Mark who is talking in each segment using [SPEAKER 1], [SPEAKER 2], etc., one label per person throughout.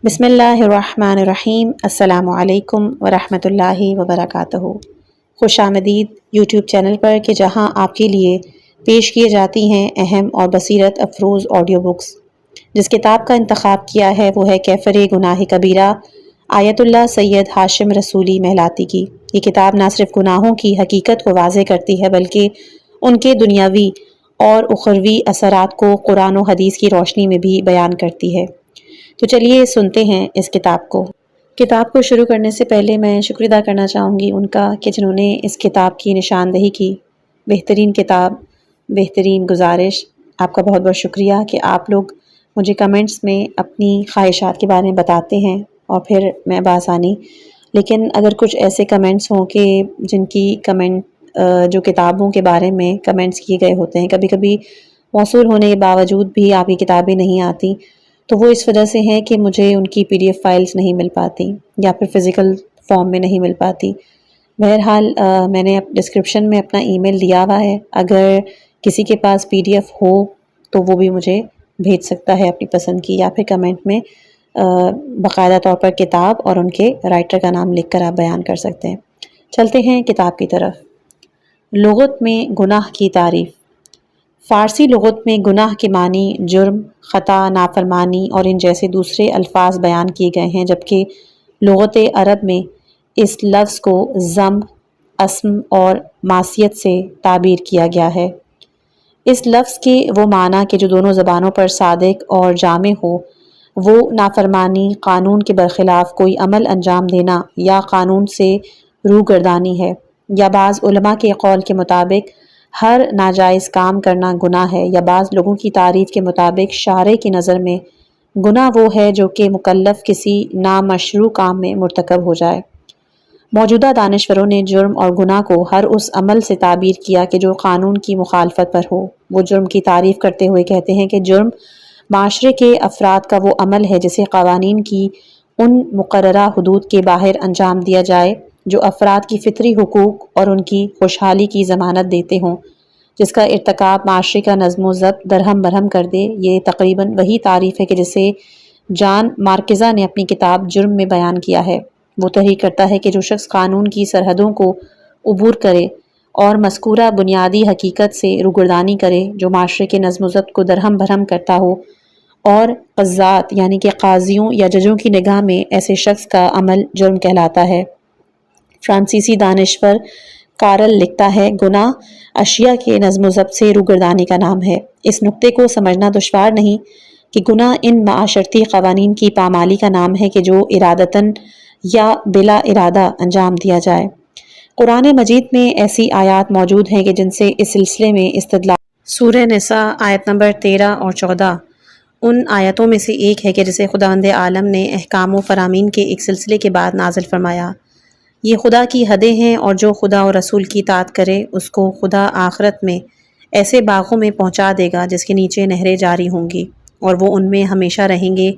[SPEAKER 1] بسم اللہ الرحمن الرحیم۔ السلام علیکم ورحمۃ اللہ وبرکاتہ۔ خوش آمدید یوٹیوب چینل پر کہ جہاں آپ کے لیے پیش کی جاتی ہیں اہم اور بصیرت افروز آڈیو بکس۔ جس کتاب کا انتخاب کیا ہے وہ ہے کیفر گناہ کبیرہ آیت اللہ سید ہاشم رسولی مہلاتی کی۔ یہ کتاب نہ صرف گناہوں کی حقیقت کو واضح کرتی ہے بلکہ ان کے دنیاوی اور اخروی اثرات کو قرآن و حدیث کی روشنی میں بھی بیان کرتی ہے۔ تو چلیے سنتے ہیں اس کتاب کو۔ کتاب کو شروع کرنے سے پہلے میں شکر ادا کرنا چاہوں گی ان کا کہ جنہوں نے اس کتاب کی نشاندہی کی۔ بہترین کتاب، بہترین گزارش۔ آپ کا بہت بہت شکریہ کہ آپ لوگ مجھے کمنٹس میں اپنی خواہشات کے بارے میں بتاتے ہیں اور پھر میں بآسانی، لیکن اگر کچھ ایسے کمنٹس ہوں کہ جن کی کمنٹ جو کتابوں کے بارے میں کمنٹس کیے گئے ہوتے ہیں کبھی کبھی موصول ہونے کے باوجود بھی آپ کی کتابیں نہیں آتی، تو وہ اس وجہ سے ہے کہ مجھے ان کی PDF فائلز نہیں مل پاتی یا پھر فزیکل فارم میں نہیں مل پاتی۔ بہرحال میں نے ڈسکرپشن میں اپنا ای میل دیا ہوا ہے، اگر کسی کے پاس PDF ہو تو وہ بھی مجھے بھیج سکتا ہے اپنی پسند کی، یا پھر کمنٹ میں باقاعدہ طور پر کتاب اور ان کے رائٹر کا نام لکھ کر آپ بیان کر سکتے ہیں۔ چلتے ہیں کتاب کی طرف۔ لغت میں گناہ کی تعریف۔ فارسی لغت میں گناہ کے معنی جرم، خطا، نافرمانی اور ان جیسے دوسرے الفاظ بیان کیے گئے ہیں، جبکہ لغت عرب میں اس لفظ کو ذنب، اسم اور معصیت سے تعبیر کیا گیا ہے۔ اس لفظ کے وہ معنی کہ جو دونوں زبانوں پر صادق اور جامع ہو، وہ نافرمانی، قانون کے برخلاف کوئی عمل انجام دینا یا قانون سے روگردانی ہے، یا بعض علماء کے قول کے مطابق ہر ناجائز کام کرنا گناہ ہے، یا بعض لوگوں کی تعریف کے مطابق شارع کی نظر میں گناہ وہ ہے جو کہ مکلف کسی نامشروع کام میں مرتکب ہو جائے۔ موجودہ دانشوروں نے جرم اور گناہ کو ہر اس عمل سے تعبیر کیا کہ جو قانون کی مخالفت پر ہو۔ وہ جرم کی تعریف کرتے ہوئے کہتے ہیں کہ جرم معاشرے کے افراد کا وہ عمل ہے جسے قوانین کی ان مقررہ حدود کے باہر انجام دیا جائے جو افراد کی فطری حقوق اور ان کی خوشحالی کی ضمانت دیتے ہوں، جس کا ارتکاب معاشرے کا نظم و ضبط درہم برہم کر دے۔ یہ تقریباً وہی تعریف ہے کہ جسے جان مارکیزا نے اپنی کتاب جرم میں بیان کیا ہے۔ وہ تحریک کرتا ہے کہ جو شخص قانون کی سرحدوں کو عبور کرے اور مذکورہ بنیادی حقیقت سے روگردانی کرے جو معاشرے کے نظم و ضبط کو درہم برہم کرتا ہو، اور قضات یعنی کہ قاضیوں یا ججوں کی نگاہ میں ایسے شخص کا عمل جرم کہلاتا ہے۔ فرانسیسی دانشور کارل لکھتا ہے، گناہ اشیاء کے نظم و ضبط سے روگردانی کا نام ہے۔ اس نقطے کو سمجھنا دشوار نہیں کہ گناہ ان معاشرتی قوانین کی پامالی کا نام ہے کہ جو ارادتاً یا بلا ارادہ انجام دیا جائے۔ قرآن مجید میں ایسی آیات موجود ہیں کہ جن سے اس سلسلے میں استدلال۔ سورہ نساء آیت نمبر 13 اور 14 ان آیتوں میں سے ایک ہے کہ جسے خداوند عالم نے احکام و فرامین کے ایک سلسلے کے بعد نازل فرمایا۔ یہ خدا کی حدیں ہیں، اور جو خدا اور رسول کی اطاعت کرے اس کو خدا آخرت میں ایسے باغوں میں پہنچا دے گا جس کے نیچے نہریں جاری ہوں گی، اور وہ ان میں ہمیشہ رہیں گے،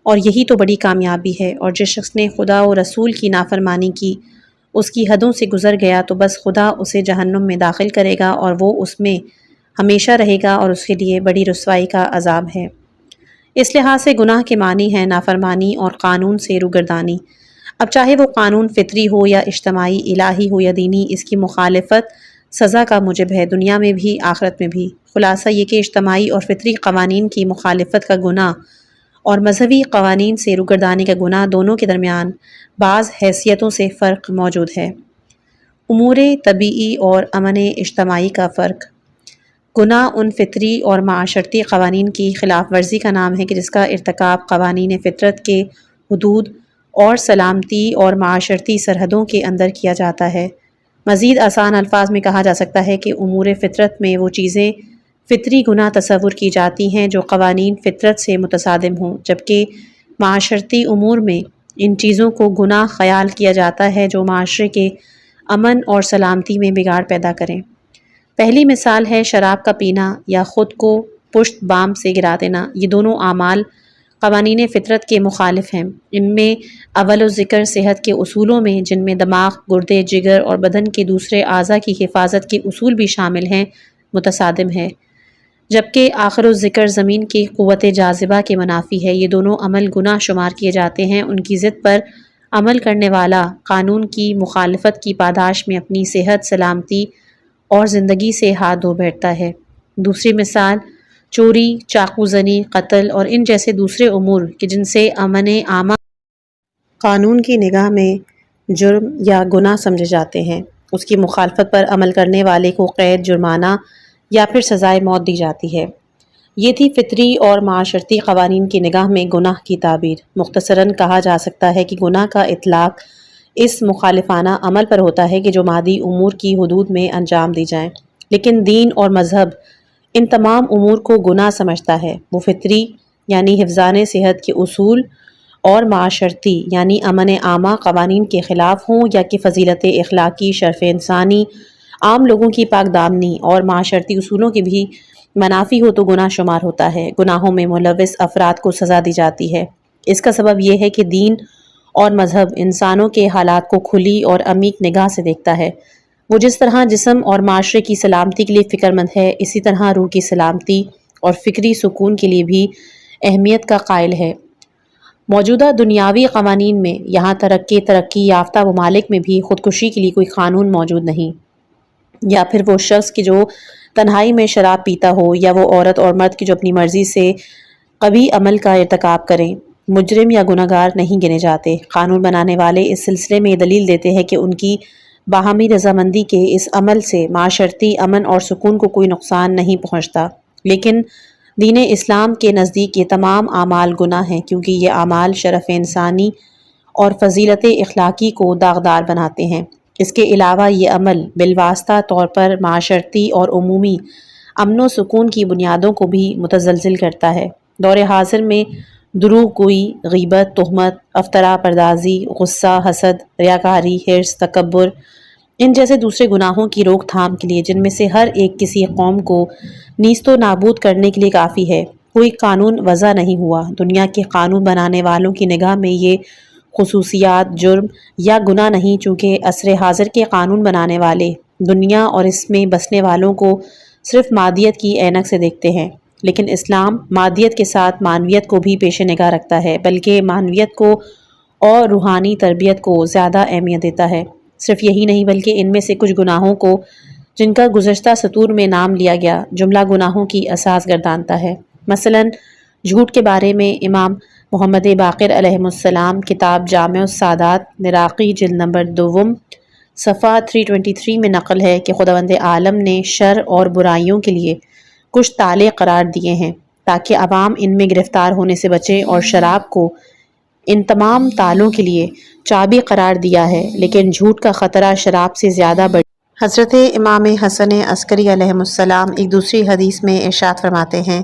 [SPEAKER 1] اور یہی تو بڑی کامیابی ہے۔ اور جس شخص نے خدا و رسول کی نافرمانی کی، اس کی حدوں سے گزر گیا، تو بس خدا اسے جہنم میں داخل کرے گا اور وہ اس میں ہمیشہ رہے گا، اور اس کے لیے بڑی رسوائی کا عذاب ہے۔ اس لحاظ سے گناہ کے معنی ہے نافرمانی اور قانون سے روگردانی۔ اب چاہے وہ قانون فطری ہو یا اجتماعی، الہی ہو یا دینی، اس کی مخالفت سزا کا موجب ہے، دنیا میں بھی آخرت میں بھی۔ خلاصہ یہ کہ اجتماعی اور فطری قوانین کی مخالفت کا گناہ اور مذہبی قوانین سے روگردانی کا گناہ دونوں کے درمیان بعض حیثیتوں سے فرق موجود ہے۔ امور طبیعی اور امن اجتماعی کا فرق۔ گناہ ان فطری اور معاشرتی قوانین کی خلاف ورزی کا نام ہے کہ جس کا ارتکاب قوانین فطرت کے حدود اور سلامتی اور معاشرتی سرحدوں کے اندر کیا جاتا ہے۔ مزید آسان الفاظ میں کہا جا سکتا ہے کہ امور فطرت میں وہ چیزیں فطری گناہ تصور کی جاتی ہیں جو قوانین فطرت سے متصادم ہوں، جبکہ معاشرتی امور میں ان چیزوں کو گناہ خیال کیا جاتا ہے جو معاشرے کے امن اور سلامتی میں بگاڑ پیدا کریں۔ پہلی مثال ہے شراب کا پینا یا خود کو پشت بام سے گرا دینا۔ یہ دونوں اعمال قوانین فطرت کے مخالف ہیں۔ ان میں اول ذکر صحت کے اصولوں میں، جن میں دماغ، گردے، جگر اور بدن کے دوسرے اعضاء کی حفاظت کے اصول بھی شامل ہیں، متصادم ہے۔ جبکہ آخر الذکر زمین کی قوت جاذبہ کے منافی ہے۔ یہ دونوں عمل گناہ شمار کیے جاتے ہیں۔ ان کی ضد پر عمل کرنے والا قانون کی مخالفت کی پاداش میں اپنی صحت، سلامتی اور زندگی سے ہاتھ دھو بیٹھتا ہے۔ دوسری مثال چوری، چاقو زنی، قتل اور ان جیسے دوسرے امور کہ جن سے امن عامہ قانون کی نگاہ میں جرم یا گناہ سمجھے جاتے ہیں، اس کی مخالفت پر عمل کرنے والے کو قید، جرمانہ یا پھر سزائے موت دی جاتی ہے۔ یہ تھی فطری اور معاشرتی قوانین کی نگاہ میں گناہ کی تعبیر۔ مختصراً کہا جا سکتا ہے کہ گناہ کا اطلاق اس مخالفانہ عمل پر ہوتا ہے کہ جو مادی امور کی حدود میں انجام دی جائیں، لیکن دین اور مذہب ان تمام امور کو گناہ سمجھتا ہے۔ وہ فطری یعنی حفظان صحت کے اصول اور معاشرتی یعنی امن عامہ قوانین کے خلاف ہوں یا کہ فضیلت اخلاقی، شرف انسانی، عام لوگوں کی پاک دامنی اور معاشرتی اصولوں کی بھی منافی ہو تو گناہ شمار ہوتا ہے۔ گناہوں میں ملوث افراد کو سزا دی جاتی ہے۔ اس کا سبب یہ ہے کہ دین اور مذہب انسانوں کے حالات کو کھلی اور عمیق نگاہ سے دیکھتا ہے۔ وہ جس طرح جسم اور معاشرے کی سلامتی کے لیے فکر مند ہے، اسی طرح روح کی سلامتی اور فکری سکون کے لیے بھی اہمیت کا قائل ہے۔ موجودہ دنیاوی قوانین میں یہاں تک کہ ترقی یافتہ ممالک میں بھی خودکشی کے لیے کوئی قانون موجود نہیں، یا پھر وہ شخص کہ جو تنہائی میں شراب پیتا ہو، یا وہ عورت اور مرد کی جو اپنی مرضی سے قبیح عمل کا ارتکاب کریں، مجرم یا گنہگار نہیں گنے جاتے۔ قانون بنانے والے اس سلسلے میں یہ دلیل دیتے ہیں کہ ان کی باہمی رضامندی کے اس عمل سے معاشرتی امن اور سکون کو کوئی نقصان نہیں پہنچتا، لیکن دین اسلام کے نزدیک یہ تمام اعمال گناہ ہیں، کیونکہ یہ اعمال شرف انسانی اور فضیلت اخلاقی کو داغدار بناتے ہیں۔ اس کے علاوہ یہ عمل بالواسطہ طور پر معاشرتی اور عمومی امن و سکون کی بنیادوں کو بھی متزلزل کرتا ہے۔ دور حاضر میں دروغ گوئی، غیبت، تہمت، افطرا پردازی، غصہ، حسد، ریاکاری، حرص، تکبر، ان جیسے دوسرے گناہوں کی روک تھام کے لیے، جن میں سے ہر ایک کسی قوم کو نیست و نابود کرنے کے لیے کافی ہے، کوئی قانون وضع نہیں ہوا۔ دنیا کے قانون بنانے والوں کی نگاہ میں یہ خصوصیات جرم یا گناہ نہیں، چونکہ عصر حاضر کے قانون بنانے والے دنیا اور اس میں بسنے والوں کو صرف مادیت کی عینک سے دیکھتے ہیں، لیکن اسلام مادیت کے ساتھ معنویت کو بھی پیش نگاہ رکھتا ہے، بلکہ معنویت کو اور روحانی تربیت کو زیادہ اہمیت دیتا ہے۔ صرف یہی نہیں بلکہ ان میں سے کچھ گناہوں کو جن کا گزشتہ سطور میں نام لیا گیا جملہ گناہوں کی اساس گردانتا ہے۔ مثلاً جھوٹ کے بارے میں امام محمد باقر علیہ السلام کتاب جامع السعادات نراقی جلد نمبر 2 صفحہ 323 میں نقل ہے کہ خداوند عالم نے شر اور برائیوں کے لیے کچھ تالے قرار دیے ہیں تاکہ عوام ان میں گرفتار ہونے سے بچیں، اور شراب کو ان تمام تالوں کے لیے چابی قرار دیا ہے، لیکن جھوٹ کا خطرہ شراب سے زیادہ بڑھ۔ حضرت امام حسن عسکری علیہ السلام ایک دوسری حدیث میں ارشاد فرماتے ہیں،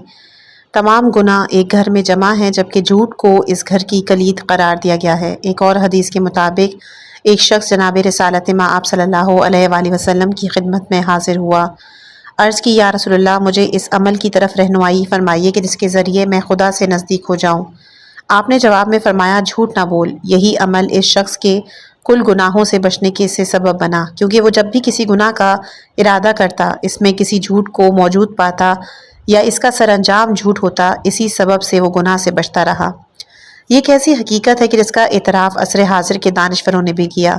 [SPEAKER 1] تمام گناہ ایک گھر میں جمع ہیں جبکہ جھوٹ کو اس گھر کی کلید قرار دیا گیا ہے۔ ایک اور حدیث کے مطابق ایک شخص جناب رسالت مآب صلی اللہ علیہ وآلہ وسلم کی خدمت میں حاضر ہوا۔ عرض کی، یا رسول اللہ، مجھے اس عمل کی طرف رہنمائی فرمائیے کہ جس کے ذریعے میں خدا سے نزدیک ہو جاؤں۔ آپ نے جواب میں فرمایا، جھوٹ نہ بول۔ یہی عمل اس شخص کے کل گناہوں سے بچنے کے سے سبب بنا، کیونکہ وہ جب بھی کسی گناہ کا ارادہ کرتا، اس میں کسی جھوٹ کو موجود پاتا یا اس کا سر انجام جھوٹ ہوتا، اسی سبب سے وہ گناہ سے بچتا رہا۔ یہ ایک ایسی حقیقت ہے کہ جس کا اعتراف عصر حاضر کے دانشوروں نے بھی کیا۔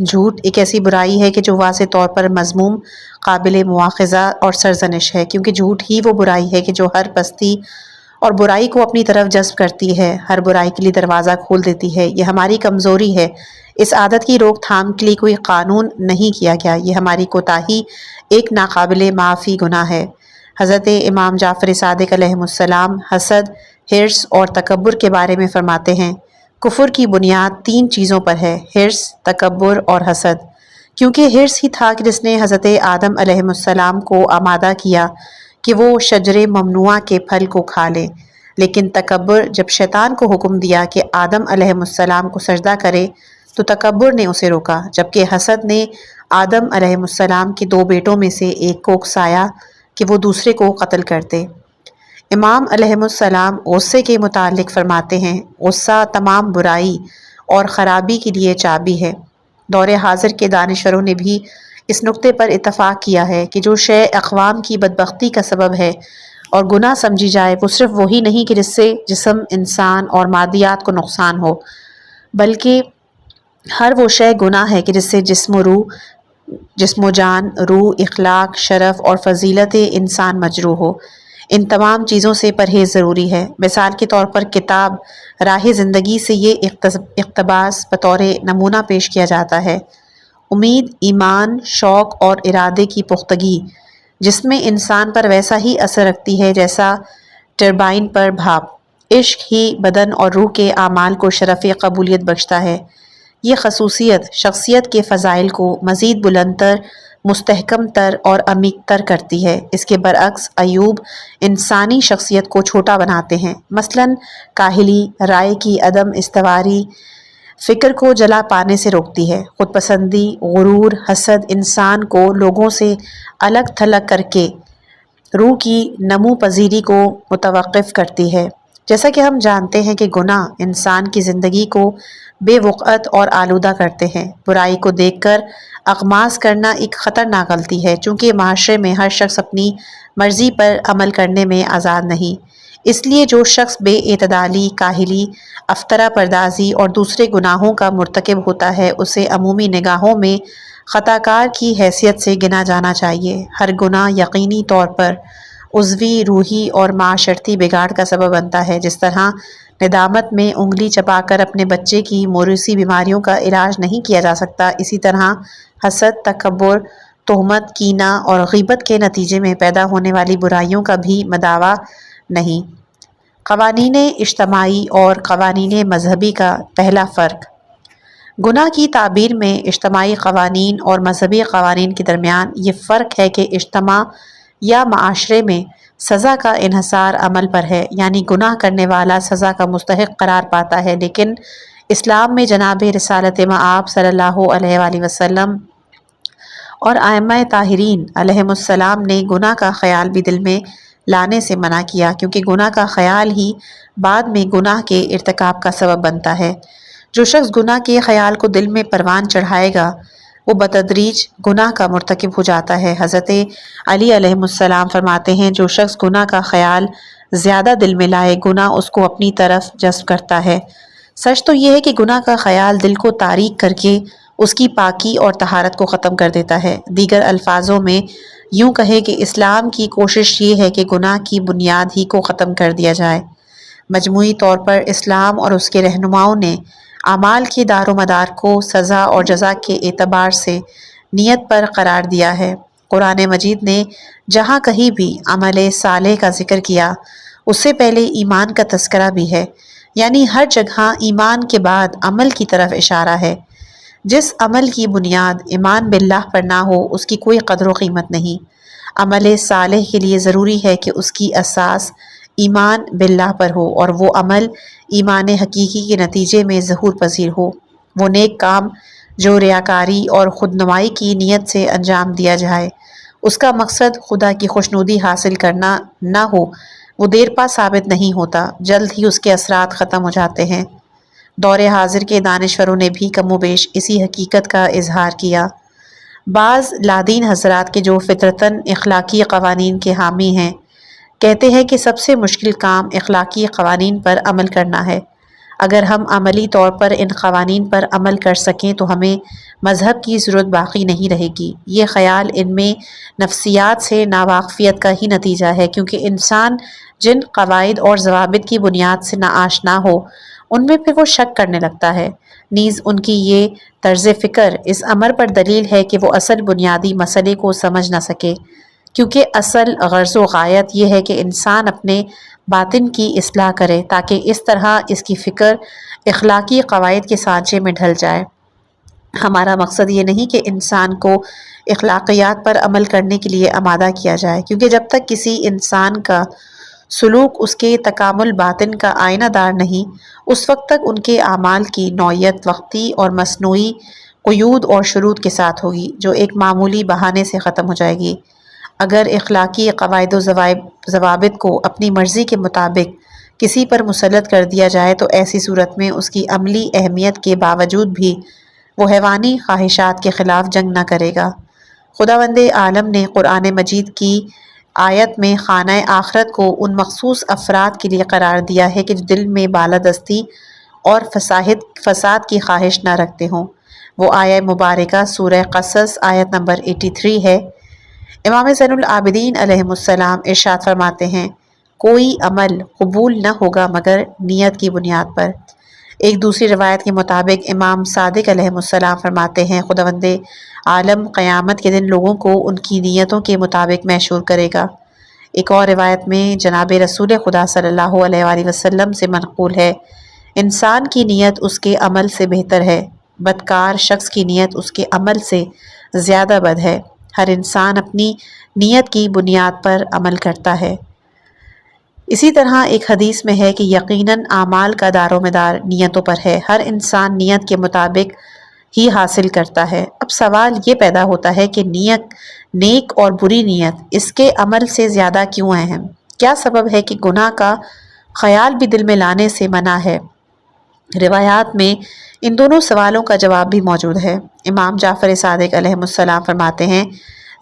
[SPEAKER 1] جھوٹ ایک ایسی برائی ہے کہ جو واضح طور پر مذموم، قابل مواخذہ اور سرزنش ہے، کیونکہ جھوٹ ہی وہ برائی ہے کہ جو ہر پستی اور برائی کو اپنی طرف جذب کرتی ہے، ہر برائی کے لیے دروازہ کھول دیتی ہے۔ یہ ہماری کمزوری ہے۔ اس عادت کی روک تھام کے لیے کوئی قانون نہیں کیا گیا۔ یہ ہماری کوتاہی ایک ناقابل معافی گناہ ہے۔ حضرت امام جعفر صادق علیہ السلام حسد، حرص اور تکبر کے بارے میں فرماتے ہیں، کفر کی بنیاد 3 چیزوں پر ہے: حرص، تکبر اور حسد۔ کیونکہ حرص ہی تھا کہ جس نے حضرت آدم علیہ السلام کو آمادہ کیا کہ وہ شجر ممنوعہ کے پھل کو کھا لیں، لیکن تکبر جب شیطان کو حکم دیا کہ آدم علیہ السلام کو سجدہ کرے تو تکبر نے اسے روکا، جبکہ حسد نے آدم علیہ السلام کے 2 بیٹوں میں سے ایک کو اکسایا کہ وہ دوسرے کو قتل کرتے۔ امام علیہ السلام غصے کے متعلق فرماتے ہیں، غصہ تمام برائی اور خرابی کے لیے چابی ہے۔ دور حاضر کے دانشوروں نے بھی اس نقطے پر اتفاق کیا ہے کہ جو شے اقوام کی بدبختی کا سبب ہے، اور گناہ سمجھی جائے وہ صرف وہی نہیں کہ جس سے جسم، انسان اور مادیات کو نقصان ہو، بلکہ ہر وہ شے گناہ ہے کہ جس سے جسم و جان، روح، اخلاق، شرف اور فضیلت انسان مجروح ہو۔ ان تمام چیزوں سے پرہیز ضروری ہے۔ مثال کے طور پر کتاب راہ زندگی سے یہ اقتباس بطور نمونہ پیش کیا جاتا ہے: امید، ایمان، شوق اور ارادے کی پختگی جس میں انسان پر ویسا ہی اثر رکھتی ہے جیسا ٹربائن پر بھاپ۔ عشق ہی بدن اور روح کے اعمال کو شرف قبولیت بخشتا ہے۔ یہ خصوصیت شخصیت کے فضائل کو مزید بلند تر، مستحکم تر اور عمیق تر کرتی ہے۔ اس کے برعکس عیوب انسانی شخصیت کو چھوٹا بناتے ہیں، مثلاً کاہلی، رائے کی عدم استواری فکر کو جلا پانے سے روکتی ہے۔ خود پسندی، غرور، حسد انسان کو لوگوں سے الگ تھلگ کر کے روح کی نمو پذیری کو متوقف کرتی ہے۔ جیسا کہ ہم جانتے ہیں کہ گناہ انسان کی زندگی کو بے وقعت اور آلودہ کرتے ہیں۔ برائی کو دیکھ کر اغماض کرنا ایک خطرناک غلطی ہے، چونکہ معاشرے میں ہر شخص اپنی مرضی پر عمل کرنے میں آزاد نہیں۔ اس لیے جو شخص بے اعتدالی، کاہلی، افطرہ پردازی اور دوسرے گناہوں کا مرتکب ہوتا ہے اسے عمومی نگاہوں میں خطا کار کی حیثیت سے گنا جانا چاہیے۔ ہر گناہ یقینی طور پر عضوی، روحی اور معاشرتی بگاڑ کا سبب بنتا ہے۔ جس طرح ندامت میں انگلی چبا کر اپنے بچے کی موروثی بیماریوں کا علاج نہیں کیا جا سکتا، اسی طرح حسد، تکبر، تہمت، کینہ اور غیبت کے نتیجے میں پیدا ہونے والی برائیوں کا بھی مداوع نہیں۔ قوانین اجتماعی اور قوانین مذہبی کا پہلا فرق۔ گناہ کی تعبیر میں اجتماعی قوانین اور مذہبی قوانین کے درمیان یہ فرق ہے کہ اجتماع یا معاشرے میں سزا کا انحصار عمل پر ہے، یعنی گناہ کرنے والا سزا کا مستحق قرار پاتا ہے، لیکن اسلام میں جناب رسالت مآب صلی اللہ علیہ وآلہ وسلم اور ائمہ طاہرین علیہم السلام نے گناہ کا خیال بھی دل میں لانے سے منع کیا، کیونکہ گناہ کا خیال ہی بعد میں گناہ کے ارتکاب کا سبب بنتا ہے۔ جو شخص گناہ کے خیال کو دل میں پروان چڑھائے گا وہ بتدریج گناہ کا مرتکب ہو جاتا ہے۔ حضرت علی علیہ السلام فرماتے ہیں جو شخص گناہ کا خیال زیادہ دل میں لائے گناہ اس کو اپنی طرف جذب کرتا ہے۔ سچ تو یہ ہے کہ گناہ کا خیال دل کو تاریک کر کے اس کی پاکی اور طہارت کو ختم کر دیتا ہے۔ دیگر الفاظوں میں یوں کہے کہ اسلام کی کوشش یہ ہے کہ گناہ کی بنیاد ہی کو ختم کر دیا جائے۔ مجموعی طور پر اسلام اور اس کے رہنماؤں نے اعمال کے دار و مدار کو سزا اور جزا کے اعتبار سے نیت پر قرار دیا ہے۔ قرآن مجید نے جہاں کہیں بھی عمل صالح کا ذکر کیا اس سے پہلے ایمان کا تذکرہ بھی ہے، یعنی ہر جگہ ایمان کے بعد عمل کی طرف اشارہ ہے۔ جس عمل کی بنیاد ایمان باللہ پر نہ ہو اس کی کوئی قدر و قیمت نہیں۔ عمل صالح کے لیے ضروری ہے کہ اس کی اساس ایمان باللہ پر ہو اور وہ عمل ایمان حقیقی کے نتیجے میں ظہور پذیر ہو۔ وہ نیک کام جو ریاکاری اور خود نمائی کی نیت سے انجام دیا جائے، اس کا مقصد خدا کی خوشنودی حاصل کرنا نہ ہو، وہ دیر پا ثابت نہیں ہوتا، جلد ہی اس کے اثرات ختم ہو جاتے ہیں۔ دور حاضر کے دانشوروں نے بھی کم و بیش اسی حقیقت کا اظہار کیا۔ بعض لادین حضرات کے جو فطرتاً اخلاقی قوانین کے حامی ہیں کہتے ہیں کہ سب سے مشکل کام اخلاقی قوانین پر عمل کرنا ہے۔ اگر ہم عملی طور پر ان قوانین پر عمل کر سکیں تو ہمیں مذہب کی ضرورت باقی نہیں رہے گی۔ یہ خیال ان میں نفسیات سے ناواقفیت کا ہی نتیجہ ہے، کیونکہ انسان جن قواعد اور ضوابط کی بنیاد سے ناآشنا ہو ان میں پھر وہ شک کرنے لگتا ہے۔ نیز ان کی یہ طرز فکر اس امر پر دلیل ہے کہ وہ اصل بنیادی مسئلے کو سمجھ نہ سکے، کیونکہ اصل غرض و غایت یہ ہے کہ انسان اپنے باطن کی اصلاح کرے تاکہ اس طرح اس کی فکر اخلاقی قواعد کے سانچے میں ڈھل جائے۔ ہمارا مقصد یہ نہیں کہ انسان کو اخلاقیات پر عمل کرنے کے لیے آمادہ کیا جائے، کیونکہ جب تک کسی انسان کا سلوک اس کے تکامل باطن کا آئینہ دار نہیں، اس وقت تک ان کے اعمال کی نوعیت وقتی اور مصنوعی قیود اور شروط کے ساتھ ہوگی، جو ایک معمولی بہانے سے ختم ہو جائے گی۔ اگر اخلاقی قواعد و ضوابط کو اپنی مرضی کے مطابق کسی پر مسلط کر دیا جائے تو ایسی صورت میں اس کی عملی اہمیت کے باوجود بھی وہ حیوانی خواہشات کے خلاف جنگ نہ کرے گا۔ خداوند عالم نے قرآن مجید کی آیت میں خانہ آخرت کو ان مخصوص افراد کے لیے قرار دیا ہے کہ جو دل میں بالادستی اور فساد کی خواہش نہ رکھتے ہوں۔ وہ آیہ مبارکہ سورہ قصص آیت نمبر 83 ہے۔ امام زین العابدین علیہ السلام ارشاد فرماتے ہیں، کوئی عمل قبول نہ ہوگا مگر نیت کی بنیاد پر۔ ایک دوسری روایت کے مطابق امام صادق علیہ السلام فرماتے ہیں، خداوند عالم قیامت کے دن لوگوں کو ان کی نیتوں کے مطابق محشور کرے گا۔ ایک اور روایت میں جناب رسول خدا صلی اللہ علیہ وآلہ وسلم سے منقول ہے، انسان کی نیت اس کے عمل سے بہتر ہے، بدکار شخص کی نیت اس کے عمل سے زیادہ بد ہے۔ ہر انسان اپنی نیت کی بنیاد پر عمل کرتا ہے۔ اسی طرح ایک حدیث میں ہے کہ یقیناً اعمال کا دار و مدار نیتوں پر ہے، ہر انسان نیت کے مطابق ہی حاصل کرتا ہے۔ اب سوال یہ پیدا ہوتا ہے کہ نیک اور بری نیت اس کے عمل سے زیادہ کیوں اہم؟ کیا سبب ہے کہ گناہ کا خیال بھی دل میں لانے سے منع ہے؟ روایات میں ان دونوں سوالوں کا جواب بھی موجود ہے۔ امام جعفر صادق علیہ السلام فرماتے ہیں،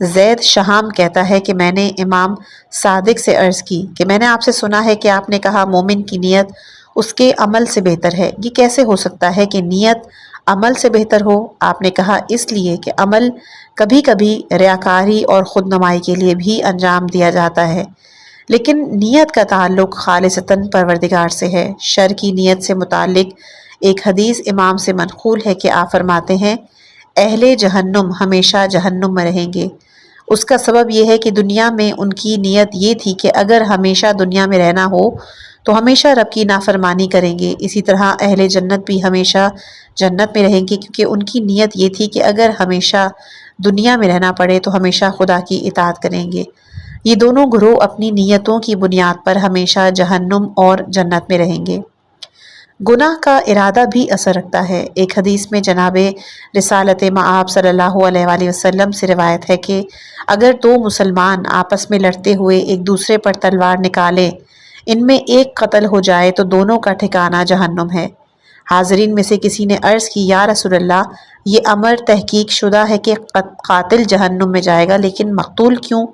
[SPEAKER 1] زید شہام کہتا ہے کہ میں نے امام صادق سے عرض کی کہ میں نے آپ سے سنا ہے کہ آپ نے کہا مومن کی نیت اس کے عمل سے بہتر ہے، یہ کیسے ہو سکتا ہے کہ نیت عمل سے بہتر ہو؟ آپ نے کہا اس لیے کہ عمل کبھی کبھی ریاکاری اور خود نمائی کے لیے بھی انجام دیا جاتا ہے، لیکن نیت کا تعلق خالصتاً پروردگار سے ہے۔ شر کی نیت سے متعلق ایک حدیث امام سے منقول ہے کہ آپ فرماتے ہیں، اہل جہنم ہمیشہ جہنم میں رہیں گے۔ اس کا سبب یہ ہے کہ دنیا میں ان کی نیت یہ تھی کہ اگر ہمیشہ دنیا میں رہنا ہو تو ہمیشہ رب کی نافرمانی کریں گے۔ اسی طرح اہل جنت بھی ہمیشہ جنت میں رہیں گے، کیونکہ ان کی نیت یہ تھی کہ اگر ہمیشہ دنیا میں رہنا پڑے تو ہمیشہ خدا کی اطاعت کریں گے۔ یہ دونوں گروہ اپنی نیتوں کی بنیاد پر ہمیشہ جہنم اور جنت میں رہیں گے۔ گناہ کا ارادہ بھی اثر رکھتا ہے۔ ایک حدیث میں جناب رسالت مآب صلی اللہ علیہ وآلہ وسلم سے روایت ہے کہ اگر دو مسلمان آپس میں لڑتے ہوئے ایک دوسرے پر تلوار نکالیں، ان میں ایک قتل ہو جائے تو دونوں کا ٹھکانہ جہنم ہے۔ حاضرین میں سے کسی نے عرض کی، یا رسول اللہ، یہ امر تحقیق شدہ ہے کہ قاتل جہنم میں جائے گا، لیکن مقتول کیوں؟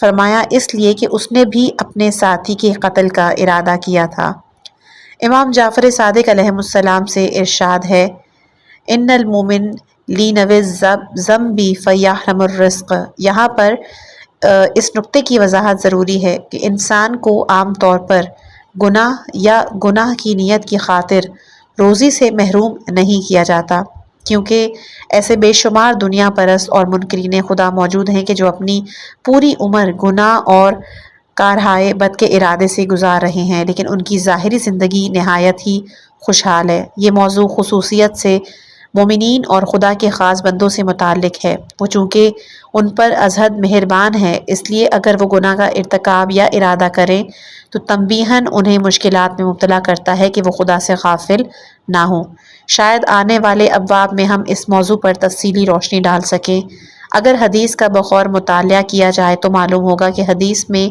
[SPEAKER 1] فرمایا، اس لیے کہ اس نے بھی اپنے ساتھی کے قتل کا ارادہ کیا تھا۔ امام جعفر صادق علیہ السلام سے ارشاد ہے، ان المومن لینو الذنب فیحرم الرزق۔ یہاں پر اس نقطے کی وضاحت ضروری ہے کہ انسان کو عام طور پر گناہ یا گناہ کی نیت کی خاطر روزی سے محروم نہیں کیا جاتا، کیونکہ ایسے بے شمار دنیا پرست اور منکرین خدا موجود ہیں کہ جو اپنی پوری عمر گناہ اور کارہائے بد کے ارادے سے گزار رہے ہیں، لیکن ان کی ظاہری زندگی نہایت ہی خوشحال ہے۔ یہ موضوع خصوصیت سے مومنین اور خدا کے خاص بندوں سے متعلق ہے۔ وہ چونکہ ان پر ازحد مہربان ہے، اس لیے اگر وہ گناہ کا ارتکاب یا ارادہ کریں تو تنبیہاً انہیں مشکلات میں مبتلا کرتا ہے کہ وہ خدا سے غافل نہ ہوں۔ شاید آنے والے ابواب میں ہم اس موضوع پر تفصیلی روشنی ڈال سکیں۔ اگر حدیث کا بغور مطالعہ کیا جائے تو معلوم ہوگا کہ حدیث میں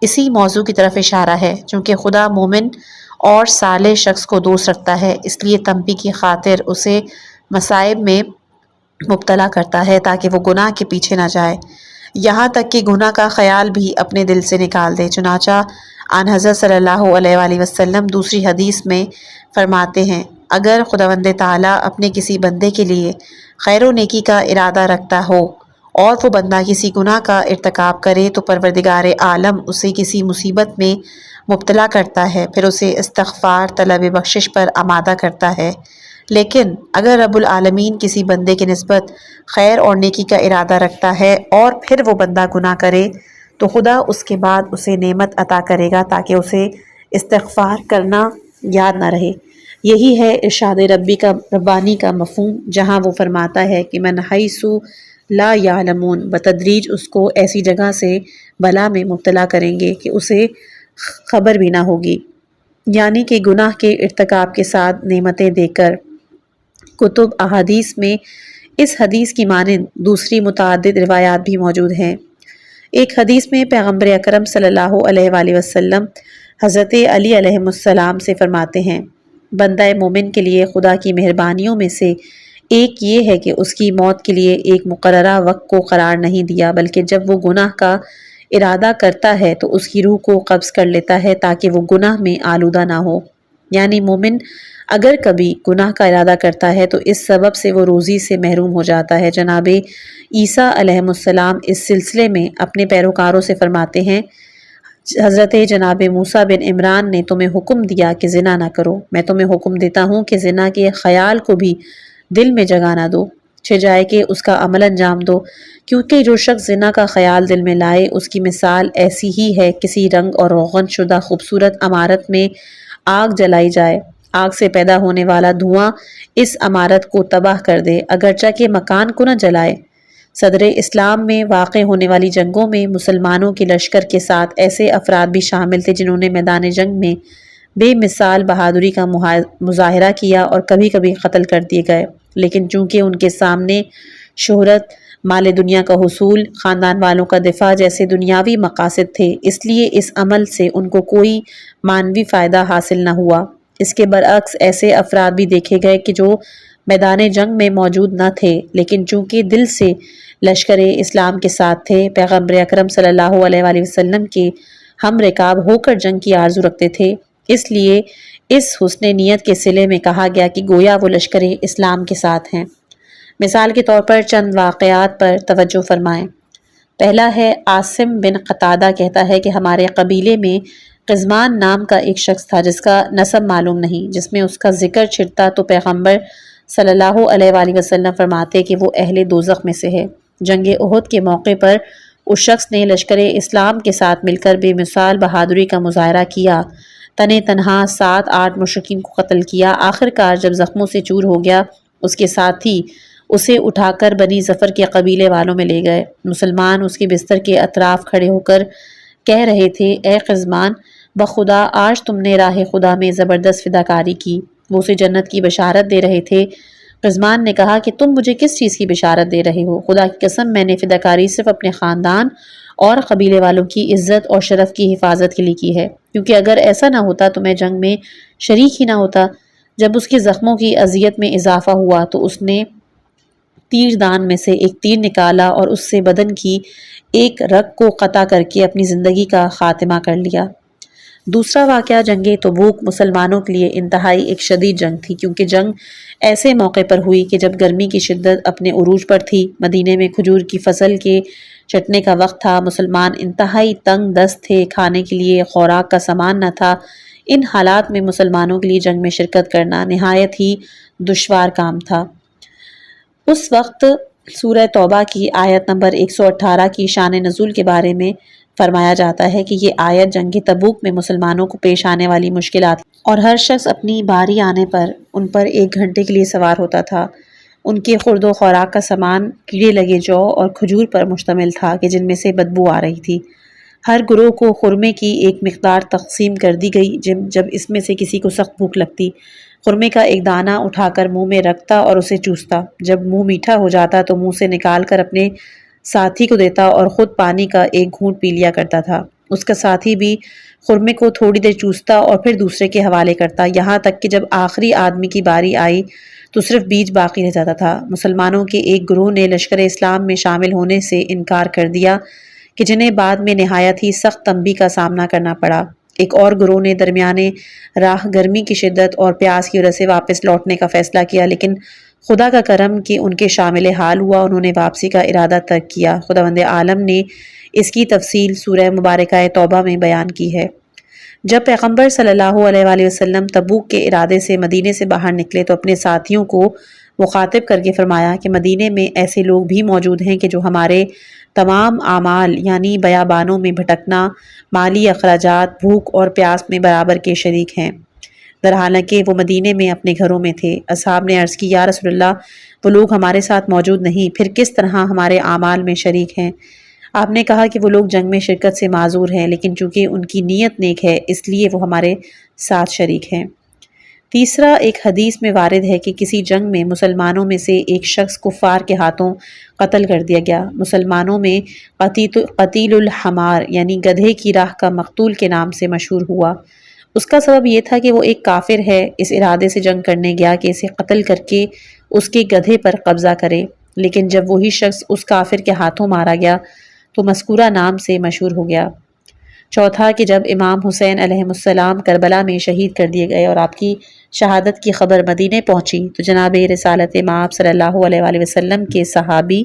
[SPEAKER 1] اسی موضوع کی طرف اشارہ ہے۔ چونکہ خدا مومن اور صالح شخص کو دوست رکھتا ہے، اس لیے تنبیہ کی خاطر اسے مصائب میں مبتلا کرتا ہے تاکہ وہ گناہ کے پیچھے نہ جائے، یہاں تک کہ گناہ کا خیال بھی اپنے دل سے نکال دے۔ چنانچہ آن حضرت صلی اللہ علیہ وآلہ وسلم دوسری حدیث میں فرماتے ہیں، اگر خداوند تعالیٰ اپنے کسی بندے کے لیے خیر و نیکی کا ارادہ رکھتا ہو اور وہ بندہ کسی گناہ کا ارتکاب کرے تو پروردگار عالم اسے کسی مصیبت میں مبتلا کرتا ہے، پھر اسے استغفار طلب بخشش پر آمادہ کرتا ہے۔ لیکن اگر رب العالمین کسی بندے کے نسبت خیر اور نیکی کا ارادہ رکھتا ہے اور پھر وہ بندہ گناہ کرے تو خدا اس کے بعد اسے نعمت عطا کرے گا تاکہ اسے استغفار کرنا یاد نہ رہے۔ یہی ہے ارشاد ربانی کا مفہوم، جہاں وہ فرماتا ہے کہ من حیث لا یعلمون، بتدریج اس کو ایسی جگہ سے بلا میں مبتلا کریں گے کہ اسے خبر بھی نہ ہوگی، یعنی کہ گناہ کے ارتکاب کے ساتھ نعمتیں دے کر۔ کتب احادیث میں اس حدیث کی مانند دوسری متعدد روایات بھی موجود ہیں۔ ایک حدیث میں پیغمبر اکرم صلی اللہ علیہ وآلہ وسلم حضرت علی علیہ السلام سے فرماتے ہیں، بندہ مومن کے لیے خدا کی مہربانیوں میں سے ایک یہ ہے کہ اس کی موت کے لیے ایک مقررہ وقت کو قرار نہیں دیا، بلکہ جب وہ گناہ کا ارادہ کرتا ہے تو اس کی روح کو قبض کر لیتا ہے تاکہ وہ گناہ میں آلودہ نہ ہو۔ یعنی مومن اگر کبھی گناہ کا ارادہ کرتا ہے تو اس سبب سے وہ روزی سے محروم ہو جاتا ہے۔ جناب عیسیٰ علیہ السلام اس سلسلے میں اپنے پیروکاروں سے فرماتے ہیں، حضرت جناب موسیٰ بن عمران نے تمہیں حکم دیا کہ زنا نہ کرو، میں تمہیں حکم دیتا ہوں کہ زنا کے خیال کو بھی دل میں جگہ نہ دو، جائے کہ اس کا عمل انجام دو، کیونکہ جو شخص زنا کا خیال دل میں لائے اس کی مثال ایسی ہی ہے کسی رنگ اور روغن شدہ خوبصورت عمارت میں آگ جلائی جائے، آگ سے پیدا ہونے والا دھواں اس عمارت کو تباہ کر دے اگرچہ کہ مکان کو نہ جلائے۔ صدر اسلام میں واقع ہونے والی جنگوں میں مسلمانوں کے لشکر کے ساتھ ایسے افراد بھی شامل تھے جنہوں نے میدان جنگ میں بے مثال بہادری کا مظاہرہ کیا اور کبھی کبھی قتل کر دیے گئے، لیکن چونکہ ان کے سامنے شہرت، مال دنیا کا حصول، خاندان والوں کا دفاع جیسے دنیاوی مقاصد تھے، اس لیے اس عمل سے ان کو کوئی معنوی فائدہ حاصل نہ ہوا۔ اس کے برعکس ایسے افراد بھی دیکھے گئے کہ جو میدان جنگ میں موجود نہ تھے لیکن چونکہ دل سے لشکر اسلام کے ساتھ تھے، پیغمبر اکرم صلی اللہ علیہ وآلہ وسلم کے ہم رکاب ہو کر جنگ کی آرزو رکھتے تھے، اس لیے اس حسن نیت کے صلے میں کہا گیا کہ گویا وہ لشکر اسلام کے ساتھ ہیں۔ مثال کے طور پر چند واقعات پر توجہ فرمائیں۔ پہلا ہے، عاصم بن قتادہ کہتا ہے کہ ہمارے قبیلے میں قزمان نام کا ایک شخص تھا جس کا نسب معلوم نہیں، جس میں اس کا ذکر چھڑتا تو پیغمبر صلی اللہ علیہ وآلہ وسلم فرماتے کہ وہ اہل دوزخ میں سے ہے۔ جنگ احد کے موقع پر اس شخص نے لشکر اسلام کے ساتھ مل کر بے مثال بہادری کا مظاہرہ کیا، تنے تنہا 7-8 مشرکین کو قتل کیا۔ آخر کار جب زخموں سے چور ہو گیا، اس کے ساتھی اسے اٹھا کر بنی ظفر کے قبیلے والوں میں لے گئے۔ مسلمان اس کے بستر کے اطراف کھڑے ہو کر کہہ رہے تھے، اے قزمان، بخدا آج تم نے راہ خدا میں زبردست فداکاری کی۔ وہ اسے جنت کی بشارت دے رہے تھے۔ قزمان نے کہا کہ تم مجھے کس چیز کی بشارت دے رہے ہو؟ خدا کی قسم، میں نے فداکاری صرف اپنے خاندان اور قبیلے والوں کی عزت اور شرف کی حفاظت کے لیے کی ہے، کیونکہ اگر ایسا نہ ہوتا تو میں جنگ میں شریک ہی نہ ہوتا۔ جب اس کے زخموں کی اذیت میں اضافہ ہوا تو اس نے تیر دان میں سے ایک تیر نکالا اور اس سے بدن کی ایک رگ کو قطع کر کے اپنی زندگی کا خاتمہ کر لیا۔ دوسرا واقعہ جنگ تبوک مسلمانوں کے لیے انتہائی ایک شدید جنگ تھی، کیونکہ جنگ ایسے موقع پر ہوئی کہ جب گرمی کی شدت اپنے عروج پر تھی، مدینے میں کھجور کی فصل کے چٹنے کا وقت تھا، مسلمان انتہائی تنگ دست تھے، کھانے کے لیے خوراک کا سامان نہ تھا۔ ان حالات میں مسلمانوں کے لیے جنگ میں شرکت کرنا نہایت ہی دشوار کام تھا۔ اس وقت سورہ توبہ کی آیت نمبر 118 کی شان نزول کے بارے میں فرمایا جاتا ہے کہ یہ آیت جنگ تبوک میں مسلمانوں کو پیش آنے والی مشکلات اور ہر شخص اپنی باری آنے پر ان پر 1 گھنٹے کے لیے سوار ہوتا تھا۔ ان کے خورد و خوراک کا سامان کیڑے لگے جو اور کھجور پر مشتمل تھا کہ جن میں سے بدبو آ رہی تھی۔ ہر گروہ کو خرمے کی ایک مقدار تقسیم کر دی گئی۔ جب اس میں سے کسی کو سخت بھوک لگتی، خرمے کا ایک دانہ اٹھا کر منہ میں رکھتا اور اسے چوستا۔ جب منہ میٹھا ہو جاتا تو منہ سے نکال کر اپنے ساتھی کو دیتا اور خود پانی کا ایک گھونٹ پی لیا کرتا تھا۔ اس کا ساتھی بھی خرمے کو تھوڑی دیر چوستا اور پھر دوسرے کے حوالے کرتا، یہاں تک کہ جب آخری آدمی کی باری آئی تو صرف بیج باقی رہ جاتا تھا۔ مسلمانوں کے ایک گروہ نے لشکر اسلام میں شامل ہونے سے انکار کر دیا کہ جنہیں بعد میں نہایت ہی سخت تنبیہ کا سامنا کرنا پڑا۔ ایک اور گروہ نے درمیانے راہ گرمی کی شدت اور پیاس کی وجہ سے واپس لوٹنے کا فیصلہ کیا، لیکن خدا کا کرم کہ ان کے شامل حال ہوا، انہوں نے واپسی کا ارادہ ترک کیا۔ خداوند عالم نے اس کی تفصیل سورہ مبارکہ توبہ میں بیان کی ہے۔ جب پیغمبر صلی اللہ علیہ وآلہ وسلم تبوک کے ارادے سے مدینے سے باہر نکلے تو اپنے ساتھیوں کو مخاطب کر کے فرمایا کہ مدینے میں ایسے لوگ بھی موجود ہیں کہ جو ہمارے تمام اعمال یعنی بیابانوں میں بھٹکنا، مالی اخراجات، بھوک اور پیاس میں برابر کے شریک ہیں، درحالانکہ وہ مدینے میں اپنے گھروں میں تھے۔ اصحاب نے عرض کی، یا رسول اللہ، وہ لوگ ہمارے ساتھ موجود نہیں، پھر کس طرح ہمارے اعمال میں شریک ہیں؟ آپ نے کہا کہ وہ لوگ جنگ میں شرکت سے معذور ہیں، لیکن چونکہ ان کی نیت نیک ہے اس لیے وہ ہمارے ساتھ شریک ہیں۔ تیسرا، ایک حدیث میں وارد ہے کہ کسی جنگ میں مسلمانوں میں سے ایک شخص کفار کے ہاتھوں قتل کر دیا گیا۔ مسلمانوں میں قتیل الحمار یعنی گدھے کی راہ کا مقتول کے نام سے مشہور ہوا۔ اس کا سبب یہ تھا کہ وہ ایک کافر ہے، اس ارادے سے جنگ کرنے گیا کہ اسے قتل کر کے اس کے گدھے پر قبضہ کرے، لیکن جب وہی شخص اس کافر کے ہاتھوں مارا گیا تو مذکورہ نام سے مشہور ہو گیا۔ چوتھا کہ جب امام حسین علیہ السلام کربلا میں شہید کر دیے گئے اور آپ کی شہادت کی خبر مدینے پہنچی تو جناب رسالت مآب صلی اللہ علیہ وآلہ وسلم کے صحابی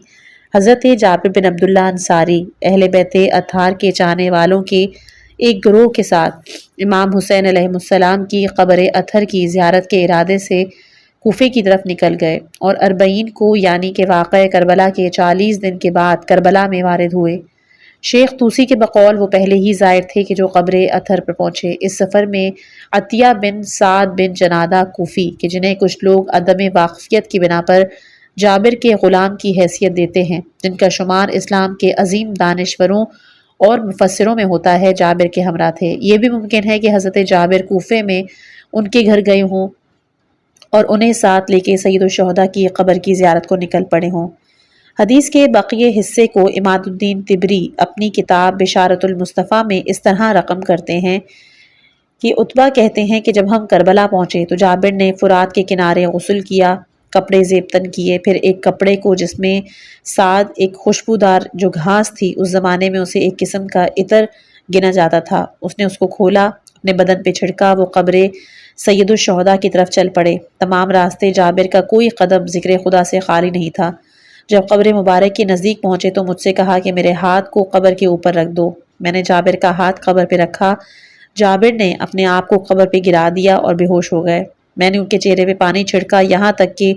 [SPEAKER 1] حضرت جابر بن عبداللہ انصاری اہل بیت اطہار کے چاہنے والوں کے ایک گروہ کے ساتھ امام حسین علیہ السلام کی قبر اطہر کی زیارت کے ارادے سے کوفے کی طرف نکل گئے اور 40 کو یعنی کہ واقعہ کربلا کے 40 دن کے بعد کربلا میں وارد ہوئے۔ شیخ طوسی کے بقول وہ پہلے ہی زائر تھے کہ جو قبر اطہر پر پہنچے۔ اس سفر میں عطیہ بن سعد بن جنادہ کوفی کہ جنہیں کچھ لوگ عدم واقفیت کی بنا پر جابر کے غلام کی حیثیت دیتے ہیں، جن کا شمار اسلام کے عظیم دانشوروں اور مفسروں میں ہوتا ہے، جابر کے ہمراہ تھے۔ یہ بھی ممکن ہے کہ حضرت جابر کوفے میں ان کے گھر گئے ہوں اور انہیں ساتھ لے کے سید الشہداء کی قبر کی زیارت کو نکل پڑے ہوں۔ حدیث کے بقیہ حصے کو عماد الدین طبری اپنی کتاب بشارت المصطفیٰ میں اس طرح رقم کرتے ہیں کہ عتبہ کہتے ہیں کہ جب ہم کربلا پہنچے تو جابر نے فرات کے کنارے غسل کیا، کپڑے زیبتن کیے، پھر ایک کپڑے کو جس میں سعد ایک خوشبودار جو گھاس تھی، اس زمانے میں اسے ایک قسم کا عطر گنا جاتا تھا، اس نے اس کو کھولا، اپنے بدن پہ چھڑکا، وہ قبر سید الشہداء کی طرف چل پڑے۔ تمام راستے جابر کا کوئی قدم ذکر خدا سے خالی نہیں تھا۔ جب قبر مبارک کے نزدیک پہنچے تو مجھ سے کہا کہ میرے ہاتھ کو قبر کے اوپر رکھ دو۔ میں نے جابر کا ہاتھ قبر پہ رکھا، جابر نے اپنے آپ کو قبر پہ گرا دیا اور بے ہوش ہو گئے۔ میں نے ان کے چہرے پہ پانی چھڑکا یہاں تک کہ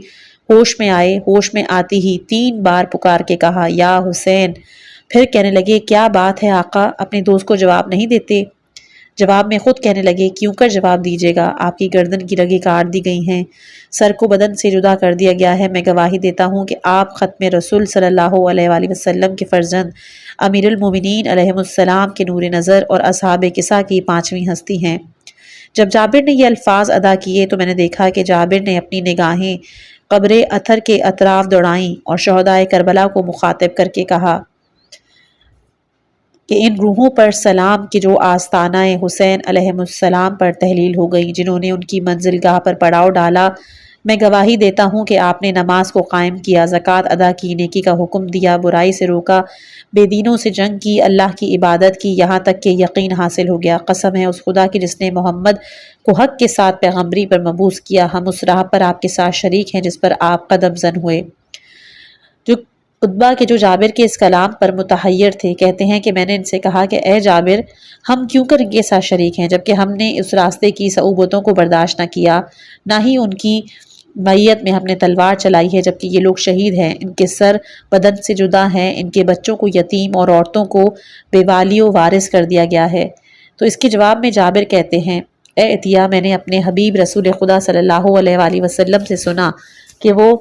[SPEAKER 1] ہوش میں آئے۔ ہوش میں آتی ہی 3 بار پکار کے کہا یا حسین۔ پھر کہنے لگے کیا بات ہے آقا، اپنے دوست کو جواب نہیں دیتے؟ جواب میں خود کہنے لگے کیوں کر جواب دیجیے گا، آپ کی گردن کی رگیں کاٹ دی گئی ہیں، سر کو بدن سے جدا کر دیا گیا ہے۔ میں گواہی دیتا ہوں کہ آپ ختم رسول صلی اللہ علیہ وآلہ وسلم کے فرزند امیر المومنین علیہ السلام کے نور نظر اور اصحاب کسا کی 5ویں ہستی ہیں۔ جب جابر نے یہ الفاظ ادا کیے تو میں نے دیکھا کہ جابر نے اپنی نگاہیں قبر اطہر کے اطراف دوڑائیں اور شہدائے کربلا کو مخاطب کر کے کہا کہ ان روحوں پر سلام کہ جو آستانہ حسین علیہ السلام پر تحلیل ہو گئی، جنہوں نے ان کی منزل گاہ پر پڑاؤ ڈالا۔ میں گواہی دیتا ہوں کہ آپ نے نماز کو قائم کیا، زکوٰۃ ادا کی، نیکی کا حکم دیا، برائی سے روکا، بے دینوں سے جنگ کی، اللہ کی عبادت کی، یہاں تک کہ یقین حاصل ہو گیا۔ قسم ہے اس خدا کی جس نے محمد کو حق کے ساتھ پیغمبری پر مبعوث کیا، ہم اس راہ پر آپ کے ساتھ شریک ہیں جس پر آپ قدم زن ہوئے۔ جو عتبہ کے جو جابر کے اس کلام پر متحیر تھے کہتے ہیں کہ میں نے ان سے کہا کہ اے جابر، ہم کیوں کر ان کے ساتھ شریک ہیں جبکہ ہم نے اس راستے کی صعوبتوں کو برداشت نہ کیا، نہ ہی ان کی میت میں ہم نے تلوار چلائی ہے، جبکہ یہ لوگ شہید ہیں، ان کے سر بدن سے جدا ہیں، ان کے بچوں کو یتیم اور عورتوں کو بے والی و وارث کر دیا گیا ہے۔ تو اس کے جواب میں جابر کہتے ہیں اے عطیہ، میں نے اپنے حبیب رسول خدا صلی اللہ علیہ وآلہ وسلم سے سنا کہ وہ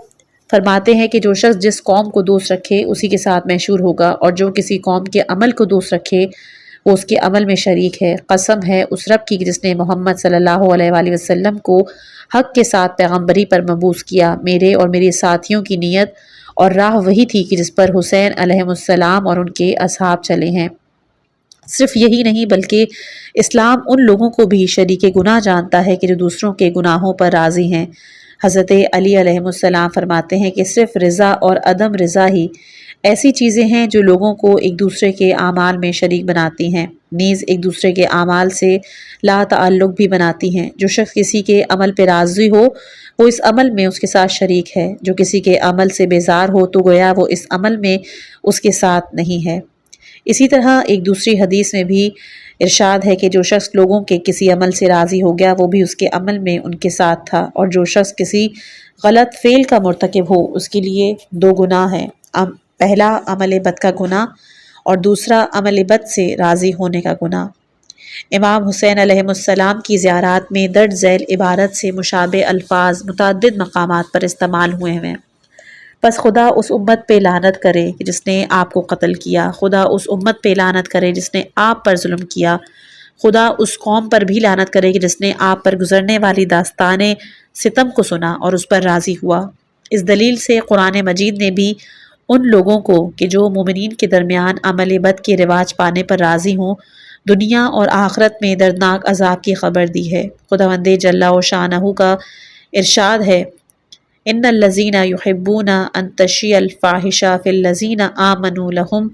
[SPEAKER 1] فرماتے ہیں کہ جو شخص جس قوم کو دوست رکھے اسی کے ساتھ محشور ہوگا، اور جو کسی قوم کے عمل کو دوست رکھے وہ اس کے عمل میں شریک ہے۔ قسم ہے اس رب کی جس نے محمد صلی اللہ علیہ وآلہ وسلم کو حق کے ساتھ پیغمبری پر مبعوث کیا، میرے اور میرے ساتھیوں کی نیت اور راہ وہی تھی کہ جس پر حسین علیہ السلام اور ان کے اصحاب چلے ہیں۔ صرف یہی نہیں بلکہ اسلام ان لوگوں کو بھی شریک گناہ جانتا ہے کہ جو دوسروں کے گناہوں پر راضی ہیں۔ حضرت علی علیہ السلام فرماتے ہیں کہ صرف رضا اور عدم رضا ہی ایسی چیزیں ہیں جو لوگوں کو ایک دوسرے کے اعمال میں شریک بناتی ہیں، نیز ایک دوسرے کے اعمال سے لا تعلق بھی بناتی ہیں۔ جو شخص کسی کے عمل پہ راضی ہو وہ اس عمل میں اس کے ساتھ شریک ہے، جو کسی کے عمل سے بیزار ہو تو گویا وہ اس عمل میں اس کے ساتھ نہیں ہے۔ اسی طرح ایک دوسری حدیث میں بھی ارشاد ہے کہ جو شخص لوگوں کے کسی عمل سے راضی ہو گیا وہ بھی اس کے عمل میں ان کے ساتھ تھا، اور جو شخص کسی غلط فعل کا مرتکب ہو اس کے لیے 2 گناہ ہیں، پہلا عمل بد کا گناہ اور دوسرا عمل بد سے راضی ہونے کا گناہ۔ امام حسین علیہ السلام کی زیارات میں درج ذیل عبارت سے مشابہ الفاظ متعدد مقامات پر استعمال ہوئے ہیں۔ بس خدا اس امت پہ لعنت کرے کہ جس نے آپ کو قتل کیا، خدا اس امت پہ لعنت کرے جس نے آپ پر ظلم کیا، خدا اس قوم پر بھی لعنت کرے کہ جس نے آپ پر گزرنے والی داستان ستم کو سنا اور اس پر راضی ہوا۔ اس دلیل سے قرآن مجید نے بھی ان لوگوں کو کہ جو مومنین کے درمیان عمل بد کے رواج پانے پر راضی ہوں، دنیا اور آخرت میں دردناک عذاب کی خبر دی ہے۔ خداوند جل شانہ کا ارشاد ہے ان الذین یحبون ان تشیع الفاحشۃ فی الذین آمنوا لہم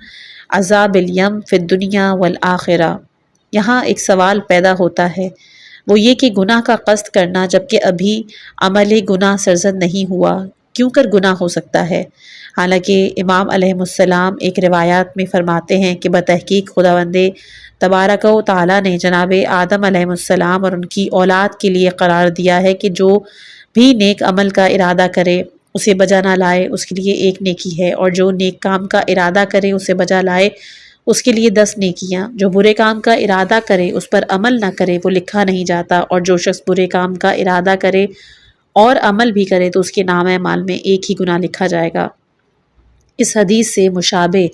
[SPEAKER 1] عذاب الیم فی الدنیا والآخرہ۔ یہاں ایک سوال پیدا ہوتا ہے، وہ یہ کہ گناہ کا قصد کرنا جبکہ ابھی عمل گناہ سرزد نہیں ہوا کیوں کر گناہ ہو سکتا ہے؟ حالانکہ امام علیہ السلام ایک روایات میں فرماتے ہیں کہ بتحقیق خداوند تبارک و تعالیٰ نے جناب آدم علیہ السلام اور ان کی اولاد کے لیے قرار دیا ہے کہ جو بھی نیک عمل کا ارادہ کرے اسے بجا نہ لائے اس کے لیے ایک نیکی ہے، اور جو نیک کام کا ارادہ کرے اسے بجا لائے اس کے لیے 10 نیکیاں۔ جو برے کام کا ارادہ کرے اس پر عمل نہ کرے وہ لکھا نہیں جاتا، اور جو شخص برے کام کا ارادہ کرے اور عمل بھی کرے تو اس کے نامہ اعمال میں ایک ہی گناہ لکھا جائے گا۔ اس حدیث سے مشابہ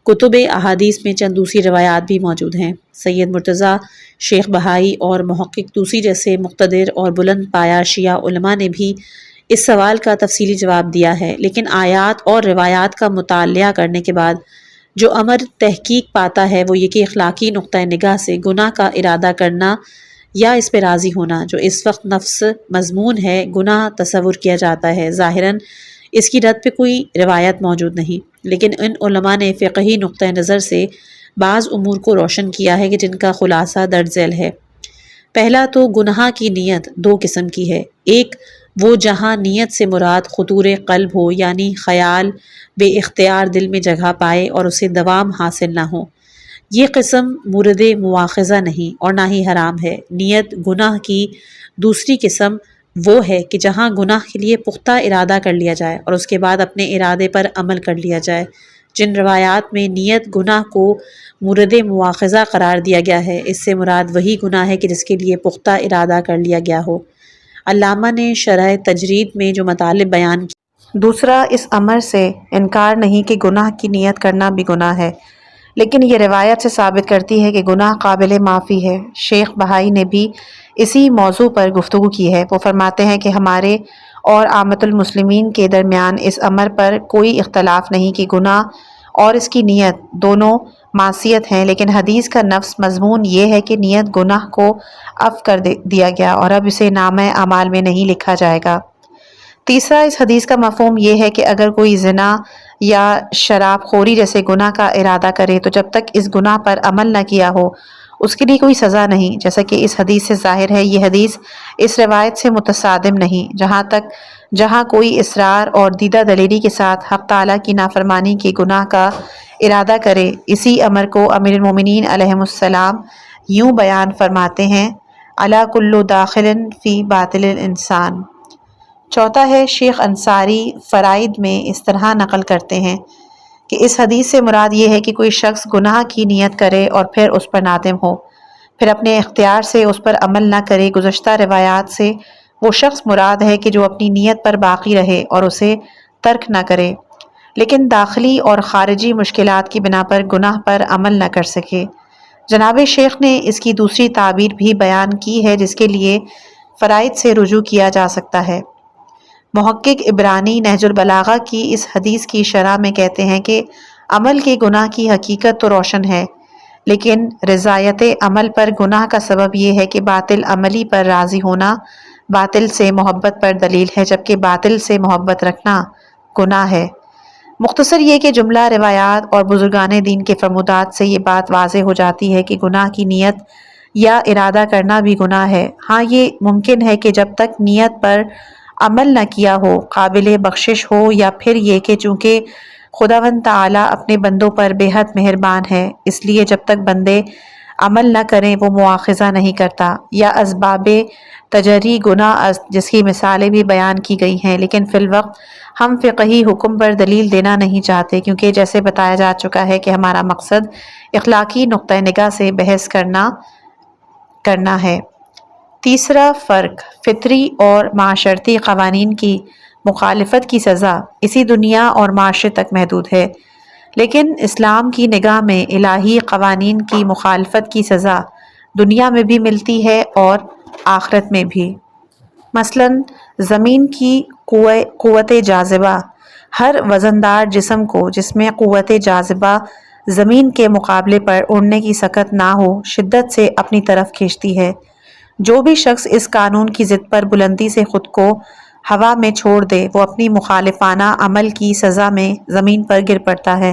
[SPEAKER 1] کتب احادیث میں چند دوسری روایات بھی موجود ہیں۔ سید مرتضی شیخ بہائی اور محقق طوسی جیسے مقتدر اور بلند پایہ شیعہ علماء نے بھی اس سوال کا تفصیلی جواب دیا ہے، لیکن آیات اور روایات کا مطالعہ کرنے کے بعد جو امر تحقیق پاتا ہے وہ یہ کہ اخلاقی نقطہ نگاہ سے گناہ کا ارادہ کرنا یا اس پہ راضی ہونا جو اس وقت نفس مضمون ہے گناہ تصور کیا جاتا ہے، ظاہراً اس کی رد پہ کوئی روایت موجود نہیں، لیکن ان علماء نے فقہی نقطہ نظر سے بعض امور کو روشن کیا ہے کہ جن کا خلاصہ درج ذیل ہے۔ پہلا تو گناہ کی نیت 2 قسم کی ہے، ایک وہ جہاں نیت سے مراد خطور قلب ہو، یعنی خیال بے اختیار دل میں جگہ پائے اور اسے دوام حاصل نہ ہو، یہ قسم مورد مواخذہ نہیں اور نہ ہی حرام ہے۔ نیت گناہ کی دوسری قسم وہ ہے کہ جہاں گناہ کے لیے پختہ ارادہ کر لیا جائے اور اس کے بعد اپنے ارادے پر عمل کر لیا جائے۔ جن روایات میں نیت گناہ کو مورد مواخذہ قرار دیا گیا ہے اس سے مراد وہی گناہ ہے کہ جس کے لیے پختہ ارادہ کر لیا گیا ہو۔ علامہ نے شرح تجرید میں جو مطالب بیان کیا، دوسرا اس امر سے انکار نہیں کہ گناہ کی نیت کرنا بھی گناہ ہے، لیکن یہ روایت سے ثابت کرتی ہے کہ گناہ قابل معافی ہے۔ شیخ بہائی نے بھی اسی موضوع پر گفتگو کی ہے۔ وہ فرماتے ہیں کہ ہمارے اور عامۃ المسلمین کے درمیان اس امر پر کوئی اختلاف نہیں کہ گناہ اور اس کی نیت دونوں معصیت ہیں، لیکن حدیث کا نفس مضمون یہ ہے کہ نیت گناہ کو عفو کر دیا گیا اور اب اسے نامہ اعمال میں نہیں لکھا جائے گا۔ تیسرا اس حدیث کا مفہوم یہ ہے کہ اگر کوئی زنا یا شراب خوری جیسے گناہ کا ارادہ کرے تو جب تک اس گناہ پر عمل نہ کیا ہو اس کے لیے کوئی سزا نہیں، جیسا کہ اس حدیث سے ظاہر ہے۔ یہ حدیث اس روایت سے متصادم نہیں، جہاں کوئی اصرار اور دیدہ دلیری کے ساتھ حق تعالیٰ کی نافرمانی کے گناہ کا ارادہ کرے۔ اسی امر کو امیر المومنین علیہ السلام یوں بیان فرماتے ہیں، الا کل داخل فی باطل الانسان۔ چوتھا ہے، شیخ انصاری فرائد میں اس طرح نقل کرتے ہیں کہ اس حدیث سے مراد یہ ہے کہ کوئی شخص گناہ کی نیت کرے اور پھر اس پر نادم ہو، پھر اپنے اختیار سے اس پر عمل نہ کرے۔ گزشتہ روایات سے وہ شخص مراد ہے کہ جو اپنی نیت پر باقی رہے اور اسے ترک نہ کرے، لیکن داخلی اور خارجی مشکلات کی بنا پر گناہ پر عمل نہ کر سکے۔ جناب شیخ نے اس کی دوسری تعبیر بھی بیان کی ہے جس کے لیے فرائد سے رجوع کیا جا سکتا ہے۔ محقق عبرانی نہج البلاغہ کی اس حدیث کی شرح میں کہتے ہیں کہ عمل کے گناہ کی حقیقت تو روشن ہے، لیکن رضایت عمل پر گناہ کا سبب یہ ہے کہ باطل عملی پر راضی ہونا باطل سے محبت پر دلیل ہے، جبکہ باطل سے محبت رکھنا گناہ ہے۔ مختصر یہ کہ جملہ روایات اور بزرگان دین کے فرمودات سے یہ بات واضح ہو جاتی ہے کہ گناہ کی نیت یا ارادہ کرنا بھی گناہ ہے۔ ہاں یہ ممکن ہے کہ جب تک نیت پر عمل نہ کیا ہو قابل بخشش ہو، یا پھر یہ کہ چونکہ خداوند تعالیٰ اپنے بندوں پر بے حد مہربان ہے اس لیے جب تک بندے عمل نہ کریں وہ مواخذہ نہیں کرتا، یا اسباب تجری گناہ جس کی مثالیں بھی بیان کی گئی ہیں، لیکن فی الوقت ہم فقہی حکم پر دلیل دینا نہیں چاہتے کیونکہ جیسے بتایا جا چکا ہے کہ ہمارا مقصد اخلاقی نقطہ نگاہ سے بحث کرنا ہے۔ تیسرا فرق، فطری اور معاشرتی قوانین کی مخالفت کی سزا اسی دنیا اور معاشرے تک محدود ہے، لیکن اسلام کی نگاہ میں الہی قوانین کی مخالفت کی سزا دنیا میں بھی ملتی ہے اور آخرت میں بھی۔ مثلا زمین کی قوت جاذبہ ہر وزندار جسم کو جس میں قوت جاذبہ زمین کے مقابلے پر اڑنے کی سکت نہ ہو شدت سے اپنی طرف کھینچتی ہے۔ جو بھی شخص اس قانون کی ضد پر بلندی سے خود کو ہوا میں چھوڑ دے وہ اپنی مخالفانہ عمل کی سزا میں زمین پر گر پڑتا ہے۔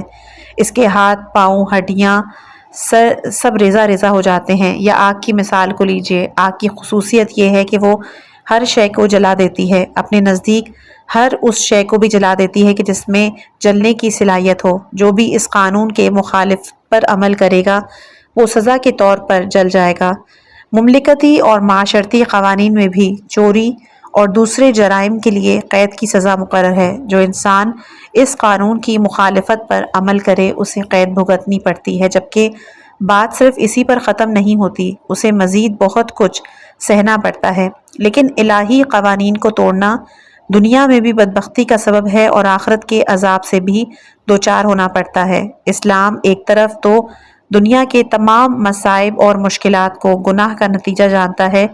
[SPEAKER 1] اس کے ہاتھ، پاؤں، ہڈیاں، سر سب ریزہ ریزہ ہو جاتے ہیں۔ یا آگ کی مثال کو لیجئے، آگ کی خصوصیت یہ ہے کہ وہ ہر شے کو جلا دیتی ہے، اپنے نزدیک ہر اس شے کو بھی جلا دیتی ہے کہ جس میں جلنے کی صلاحیت ہو۔ جو بھی اس قانون کے مخالف پر عمل کرے گا وہ سزا کے طور پر جل جائے گا۔ مملکتی اور معاشرتی قوانین میں بھی چوری اور دوسرے جرائم کے لیے قید کی سزا مقرر ہے۔ جو انسان اس قانون کی مخالفت پر عمل کرے اسے قید بھگتنی پڑتی ہے، جبکہ بات صرف اسی پر ختم نہیں ہوتی، اسے مزید بہت کچھ سہنا پڑتا ہے۔ لیکن الہی قوانین کو توڑنا دنیا میں بھی بدبختی کا سبب ہے اور آخرت کے عذاب سے بھی دوچار ہونا پڑتا ہے۔ اسلام ایک طرف تو دنیا کے تمام مصائب اور مشکلات کو گناہ کا نتیجہ جانتا ہے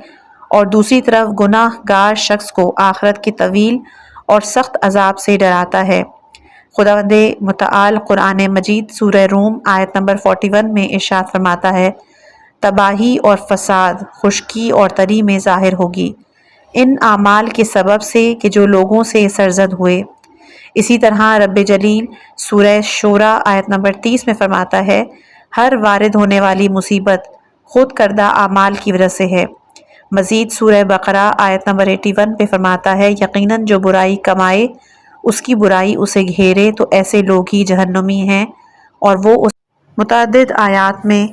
[SPEAKER 1] اور دوسری طرف گناہ گار شخص کو آخرت کے طویل اور سخت عذاب سے ڈراتا ہے۔ خداوند متعال قرآن مجید سورہ روم آیت نمبر 41 میں ارشاد فرماتا ہے، تباہی اور فساد خشکی اور تری میں ظاہر ہوگی ان اعمال کے سبب سے کہ جو لوگوں سے سرزد ہوئے۔ اسی طرح رب جلیل سورہ شورى آیت نمبر 30 میں فرماتا ہے، ہر وارد ہونے والی مصیبت خود کردہ اعمال کی وجہ سے ہے۔ مزید سورہ بقرہ آیت نمبر 81 پہ فرماتا ہے، یقیناً جو برائی کمائے اس کی برائی اسے گھیرے تو ایسے لوگ ہی جہنمی ہیں، اور وہ اس متعدد آیات میں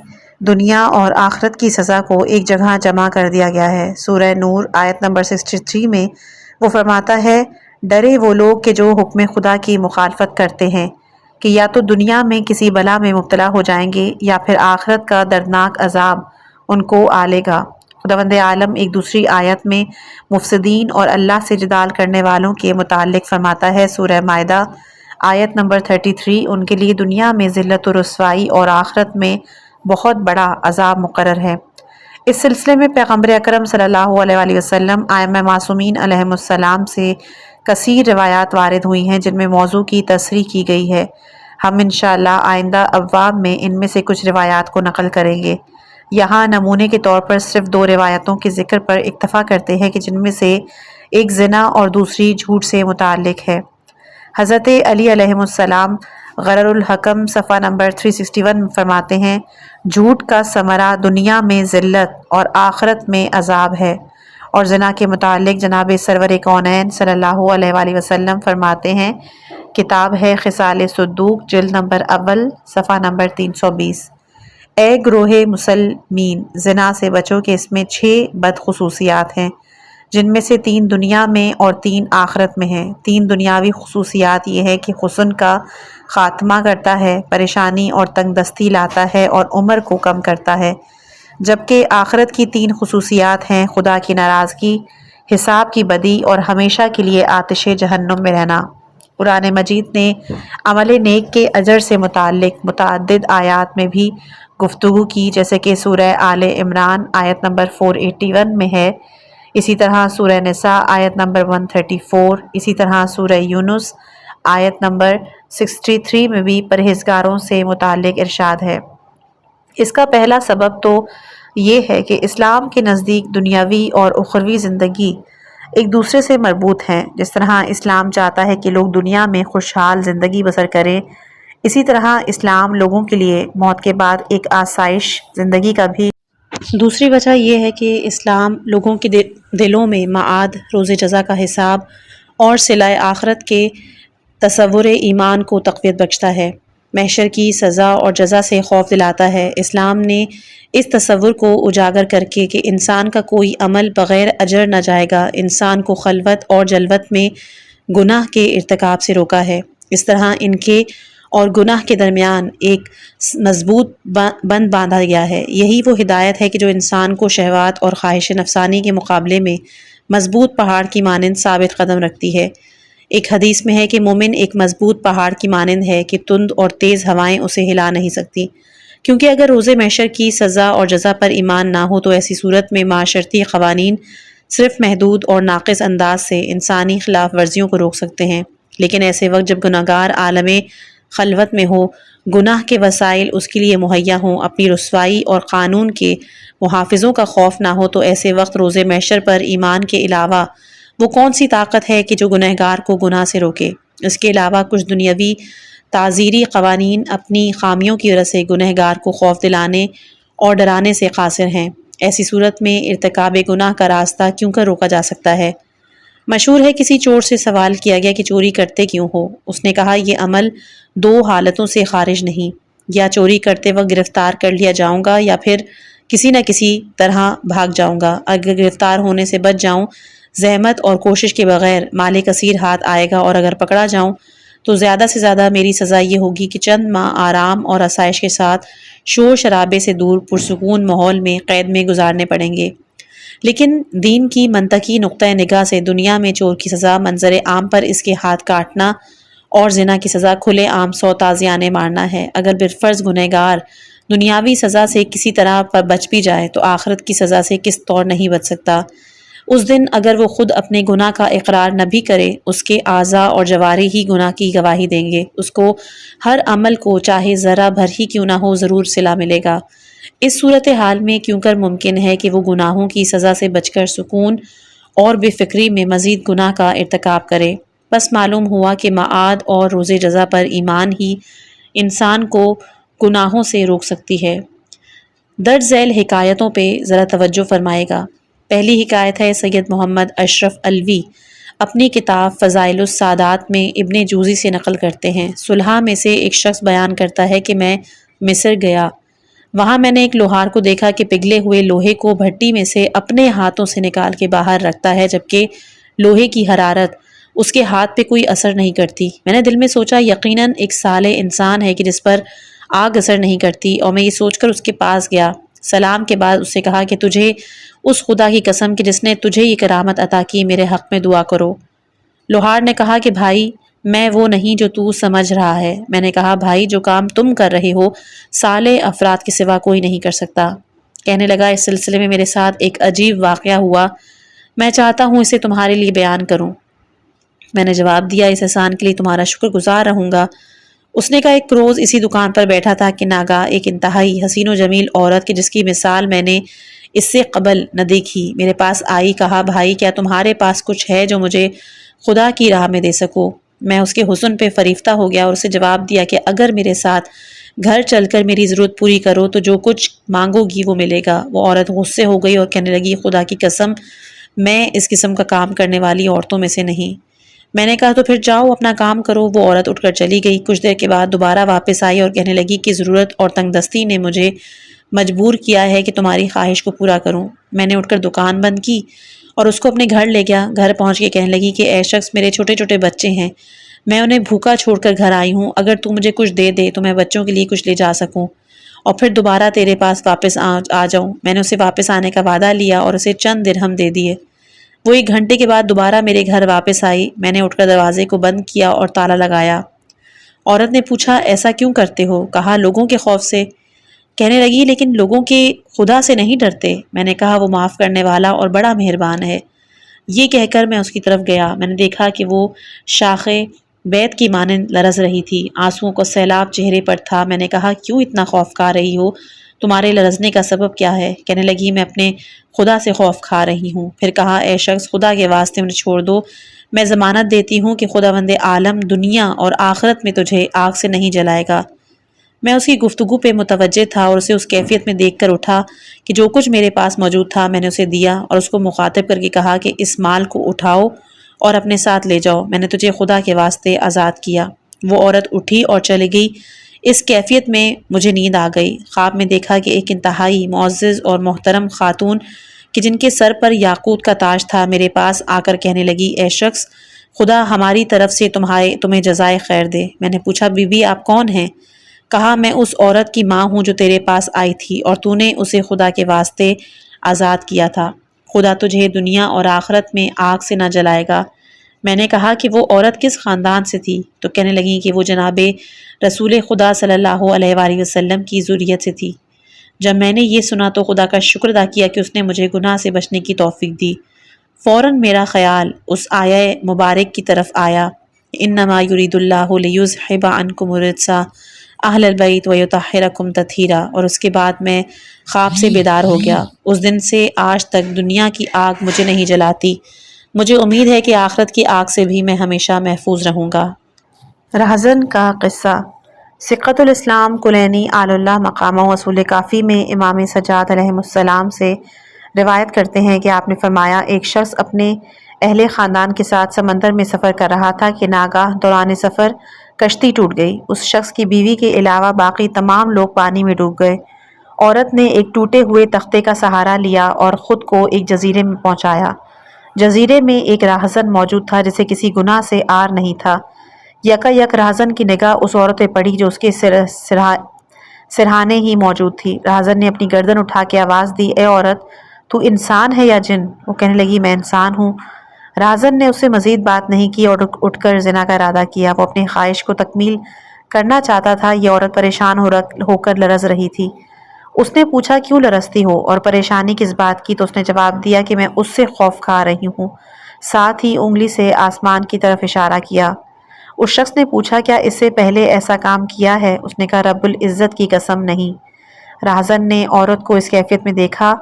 [SPEAKER 1] دنیا اور آخرت کی سزا کو ایک جگہ جمع کر دیا گیا ہے۔ سورہ نور آیت نمبر 63 میں وہ فرماتا ہے، ڈرے وہ لوگ کہ جو حکم خدا کی مخالفت کرتے ہیں کہ یا تو دنیا میں کسی بلا میں مبتلا ہو جائیں گے یا پھر آخرت کا دردناک عذاب ان کو آلے گا۔ خداوند عالم ایک دوسری آیت میں مفسدین اور اللہ سے جدال کرنے والوں کے متعلق فرماتا ہے، سورہ مائدہ آیت نمبر 33، ان کے لیے دنیا میں ذلت و رسوائی اور آخرت میں بہت بڑا عذاب مقرر ہے۔ اس سلسلے میں پیغمبر اکرم صلی اللہ علیہ وآلہ وسلم، ائمہ معصومین علیہم السلام سے کثیر روایات وارد ہوئی ہیں جن میں موضوع کی تصریح کی گئی ہے۔ ہم انشاءاللہ آئندہ ابواب میں ان میں سے کچھ روایات کو نقل کریں گے۔ یہاں نمونے کے طور پر صرف 2 روایتوں کے ذکر پر اکتفا کرتے ہیں کہ جن میں سے ایک زنا اور دوسری جھوٹ سے متعلق ہے۔ حضرت علی علیہ السلام غرر الحکم صفحہ نمبر 361 میں فرماتے ہیں، جھوٹ کا ثمرہ دنیا میں ذلت اور آخرت میں عذاب ہے۔ اور زنا کے متعلق جناب سرور کونین صلی اللہ علیہ وآلہ وسلم فرماتے ہیں، کتاب ہے خصال صدوق جلد نمبر اول صفحہ نمبر 320، اے گروہ مسلمین، زنا سے بچو کہ اس میں 6 بد خصوصیات ہیں جن میں سے 3 دنیا میں اور 3 آخرت میں ہیں۔ 3 دنیاوی خصوصیات یہ ہے کہ حسن کا خاتمہ کرتا ہے، پریشانی اور تنگ دستی لاتا ہے اور عمر کو کم کرتا ہے، جبکہ آخرت کی 3 خصوصیات ہیں، خدا کی ناراضگی، حساب کی بدی اور ہمیشہ کے لیے آتش جہنم میں رہنا۔ قرآن مجید نے عمل نیک کے اجر سے متعلق متعدد آیات میں بھی گفتگو کی، جیسے کہ سورہ آل عمران آیت نمبر 481 میں ہے، اسی طرح سورہ نساء آیت نمبر 134، اسی طرح سورہ یونس آیت نمبر 63 میں بھی پرہیزگاروں سے متعلق ارشاد ہے۔ اس کا پہلا سبب تو یہ ہے کہ اسلام کے نزدیک دنیاوی اور اخروی زندگی ایک دوسرے سے مربوط ہیں۔ جس طرح اسلام چاہتا ہے کہ لوگ دنیا میں خوشحال زندگی بسر کریں، اسی طرح اسلام لوگوں کے لیے موت کے بعد ایک آسائش زندگی کا بھی۔ دوسری وجہ یہ ہے کہ اسلام لوگوں کے دلوں میں معاد، روز جزا کا حساب اور صلہ آخرت کے تصور ایمان کو تقویت بخشتا ہے، محشر کی سزا اور جزا سے خوف دلاتا ہے۔ اسلام نے اس تصور کو اجاگر کر کے کہ انسان کا کوئی عمل بغیر اجر نہ جائے گا، انسان کو خلوت اور جلوت میں گناہ کے ارتکاب سے روکا ہے۔ اس طرح ان کے اور گناہ کے درمیان ایک مضبوط بند باندھا گیا ہے۔ یہی وہ ہدایت ہے کہ جو انسان کو شہوات اور خواہش نفسانی کے مقابلے میں مضبوط پہاڑ کی مانند ثابت قدم رکھتی ہے۔ ایک حدیث میں ہے کہ مومن ایک مضبوط پہاڑ کی مانند ہے کہ تند اور تیز ہوائیں اسے ہلا نہیں سکتی، کیونکہ اگر روز محشر کی سزا اور جزا پر ایمان نہ ہو تو ایسی صورت میں معاشرتی قوانین صرف محدود اور ناقص انداز سے انسانی خلاف ورزیوں کو روک سکتے ہیں، لیکن ایسے وقت جب گناہگار عالم خلوت میں ہو، گناہ کے وسائل اس کے لیے مہیا ہوں، اپنی رسوائی اور قانون کے محافظوں کا خوف نہ ہو، تو ایسے وقت روز محشر پر ایمان کے علاوہ وہ کون سی طاقت ہے کہ جو گنہگار کو گناہ سے روکے؟ اس کے علاوہ کچھ دنیاوی تعزیری قوانین اپنی خامیوں کی وجہ سے گنہگار کو خوف دلانے اور ڈرانے سے قاصر ہیں۔ ایسی صورت میں ارتکاب گناہ کا راستہ کیوں کر روکا جا سکتا ہے؟ مشہور ہے کسی چور سے سوال کیا گیا کہ چوری کرتے کیوں ہو؟ اس نے کہا یہ عمل دو حالتوں سے خارج نہیں، یا چوری کرتے وقت گرفتار کر لیا جاؤں گا یا پھر کسی نہ کسی طرح بھاگ جاؤں گا۔ اگر گرفتار ہونے سے بچ جاؤں، زحمت اور کوشش کے بغیر مال کثیر ہاتھ آئے گا، اور اگر پکڑا جاؤں تو زیادہ سے زیادہ میری سزا یہ ہوگی کہ چند ماہ آرام اور آسائش کے ساتھ شور شرابے سے دور پرسکون ماحول میں قید میں گزارنے پڑیں گے۔ لیکن دین کی منطقی نقطہ نگاہ سے دنیا میں چور کی سزا منظر عام پر اس کے ہاتھ کاٹنا اور زنا کی سزا کھلے عام 100 تازیانے مارنا ہے۔ اگر بالفرض گنہگار دنیاوی سزا سے کسی طرح پر بچ بھی جائے تو آخرت کی سزا سے کس طور نہیں بچ سکتا؟ اس دن اگر وہ خود اپنے گناہ کا اقرار نہ بھی کرے، اس کے اعضاء اور جوارح ہی گناہ کی گواہی دیں گے۔ اس کو ہر عمل کو چاہے ذرہ بھر ہی کیوں نہ ہو ضرور صلہ ملے گا۔ اس صورتحال میں کیوں کر ممکن ہے کہ وہ گناہوں کی سزا سے بچ کر سکون اور بے فکری میں مزید گناہ کا ارتکاب کرے؟ بس معلوم ہوا کہ معاد اور روز جزا پر ایمان ہی انسان کو گناہوں سے روک سکتی ہے۔ درج ذیل حکایتوں پہ ذرا توجہ فرمائے گا۔ پہلی حکایت ہے سید محمد اشرف علوی اپنی کتاب فضائل السادات میں ابن جوزی سے نقل کرتے ہیں۔ صلحاء میں سے ایک شخص بیان کرتا ہے کہ میں مصر گیا، وہاں میں نے ایک لوہار کو دیکھا کہ پگھلے ہوئے لوہے کو بھٹی میں سے اپنے ہاتھوں سے نکال کے باہر رکھتا ہے، جبکہ لوہے کی حرارت اس کے ہاتھ پہ کوئی اثر نہیں کرتی۔ میں نے دل میں سوچا یقیناً ایک صالح انسان ہے کہ جس پر آگ اثر نہیں کرتی، اور میں یہ سوچ کر اس کے پاس گیا۔ سلام کے بعد اس سے کہا کہ تجھے اس خدا کی قسم کہ جس نے تجھے یہ کرامت عطا کی میرے حق میں دعا کرو۔ لوہار نے کہا کہ بھائی میں وہ نہیں جو تو سمجھ رہا ہے۔ میں نے کہا بھائی جو کام تم کر رہے ہو صالح افراد کے سوا کوئی نہیں کر سکتا۔ کہنے لگا اس سلسلے میں میرے ساتھ ایک عجیب واقعہ ہوا، میں چاہتا ہوں اسے تمہارے لیے بیان کروں۔ میں نے جواب دیا اس احسان کے لیے تمہارا شکر گزار رہوں گا۔ اس نے کہا ایک روز اسی دکان پر بیٹھا تھا کہ ناگاہ ایک انتہائی حسین و جمیل عورت کہ جس کی مثال میں نے اس سے قبل نہ دیکھی میرے پاس آئی۔ کہا بھائی کیا تمہارے پاس کچھ ہے جو مجھے خدا کی راہ میں دے سکو؟ میں اس کے حسن پہ فریفتہ ہو گیا اور اسے جواب دیا کہ اگر میرے ساتھ گھر چل کر میری ضرورت پوری کرو تو جو کچھ مانگو گی وہ ملے گا۔ وہ عورت غصے ہو گئی اور کہنے لگی خدا کی قسم میں اس قسم کا کام کرنے والی عورتوں میں سے نہیں۔ میں نے کہا تو پھر جاؤ اپنا کام کرو۔ وہ عورت اٹھ کر چلی گئی۔ کچھ دیر کے بعد دوبارہ واپس آئی اور کہنے لگی کہ ضرورت اور تنگ دستی نے مجھے مجبور کیا ہے کہ تمہاری خواہش کو پورا کروں۔ میں نے اٹھ کر دکان بند کی اور اس کو اپنے گھر لے گیا۔ گھر پہنچ کے کہنے لگی کہ اے شخص میرے چھوٹے چھوٹے بچے ہیں، میں انہیں بھوکا چھوڑ کر گھر آئی ہوں، اگر تو مجھے کچھ دے دے تو میں بچوں کے لیے کچھ لے جا سکوں اور پھر دوبارہ تیرے پاس واپس آ جاؤں۔ میں نے اسے واپس آنے کا وعدہ لیا اور اسے چند درہم دے دیے۔ وہ 1 گھنٹے کے بعد دوبارہ میرے گھر واپس آئی۔ میں نے اٹھ کر دروازے کو بند کیا اور تالا لگایا۔ عورت نے پوچھا ایسا کیوں کرتے ہو؟ کہا لوگوں کے خوف سے۔ کہنے لگی لیکن لوگوں کے خدا سے نہیں ڈرتے؟ میں نے کہا وہ معاف کرنے والا اور بڑا مہربان ہے۔ یہ کہہ کر میں اس کی طرف گیا۔ میں نے دیکھا کہ وہ شاخ بیت کی مانند لرز رہی تھی، آنسوؤں کا سیلاب چہرے پر تھا۔ میں نے کہا کیوں اتنا خوف کھا رہی ہو؟ تمہارے لرزنے کا سبب کیا ہے؟ کہنے لگی میں اپنے خدا سے خوف کھا رہی ہوں۔ پھر کہا اے شخص خدا کے واسطے مجھے چھوڑ دو، میں ضمانت دیتی ہوں کہ خداوند عالم دنیا اور آخرت میں تجھے آگ سے نہیں جلائے گا۔ میں اس کی گفتگو پہ متوجہ تھا اور اسے اس کیفیت میں دیکھ کر اٹھا کہ جو کچھ میرے پاس موجود تھا میں نے اسے دیا اور اس کو مخاطب کر کے کہا کہ اس مال کو اٹھاؤ اور اپنے ساتھ لے جاؤ، میں نے تجھے خدا کے واسطے آزاد کیا۔ وہ عورت اٹھی اور چلی گئی۔ اس کیفیت میں مجھے نیند آ گئی۔ خواب میں دیکھا کہ ایک انتہائی معزز اور محترم خاتون کہ جن کے سر پر یاقوت کا تاج تھا میرے پاس آ کر کہنے لگی اے شخص خدا ہماری طرف سے تمہیں جزائے خیر دے۔ میں نے پوچھا بی بی آپ کون ہیں؟ کہا میں اس عورت کی ماں ہوں جو تیرے پاس آئی تھی اور تو نے اسے خدا کے واسطے آزاد کیا تھا۔ خدا تجھے دنیا اور آخرت میں آگ سے نہ جلائے گا۔ میں نے کہا کہ وہ عورت کس خاندان سے تھی؟ تو کہنے لگی کہ وہ جناب رسول خدا صلی اللہ علیہ وآلہ وسلم کی ذریت سے تھی۔ جب میں نے یہ سنا تو خدا کا شکر ادا کیا کہ اس نے مجھے گناہ سے بچنے کی توفیق دی۔ فوراً میرا خیال اس آیہ مبارک کی طرف آیا انما یرید اللہ لیذھب عنکم الرجس اہل البیت ویطہرکم تطہیرا، اور اس کے بعد میں خواب سے بیدار ہو گیا۔ اس دن سے آج تک دنیا کی آگ مجھے نہیں جلاتی۔ مجھے امید ہے کہ آخرت کی آگ سے بھی میں ہمیشہ محفوظ رہوں گا۔ رہزن کا قصہ۔ سقۃ الاسلام کلینی آل اللہ مقامہ اصول کافی میں امام سجاد علیہ السلام سے روایت کرتے ہیں کہ آپ نے فرمایا، ایک شخص اپنے اہل خاندان کے ساتھ سمندر میں سفر کر رہا تھا کہ ناگاہ دوران سفر کشتی ٹوٹ گئی۔ اس شخص کی بیوی کے علاوہ باقی تمام لوگ پانی میں ڈوب گئے۔ عورت نے ایک ٹوٹے ہوئے تختے کا سہارا لیا اور خود کو ایک جزیرے میں پہنچایا۔ جزیرے میں ایک راہزن موجود تھا جسے کسی گناہ سے عار نہیں تھا۔ یکا یک راہزن کی نگاہ اس عورت پہ پڑی جو اس کے سرہانے ہی موجود تھی۔ راہزن نے اپنی گردن اٹھا کے آواز دی، اے عورت، تو انسان ہے یا جن؟ وہ کہنے لگی، میں انسان ہوں۔ راہزن نے اس سے مزید بات نہیں کی اور اٹھ کر زنا کا ارادہ کیا۔ وہ اپنی خواہش کو تکمیل کرنا چاہتا تھا۔ یہ عورت پریشان ہو کر لرز رہی تھی۔ اس نے پوچھا، کیوں لرزتی ہو اور پریشانی کس بات کی؟ تو اس نے جواب دیا کہ میں اس سے خوف کھا رہی ہوں۔ ساتھ ہی انگلی سے آسمان کی طرف اشارہ کیا۔ اس شخص نے پوچھا، کیا اس سے پہلے ایسا کام کیا ہے؟ اس نے کہا، رب العزت کی قسم نہیں۔ راہزن نے عورت کو اس کیفیت میں دیکھا،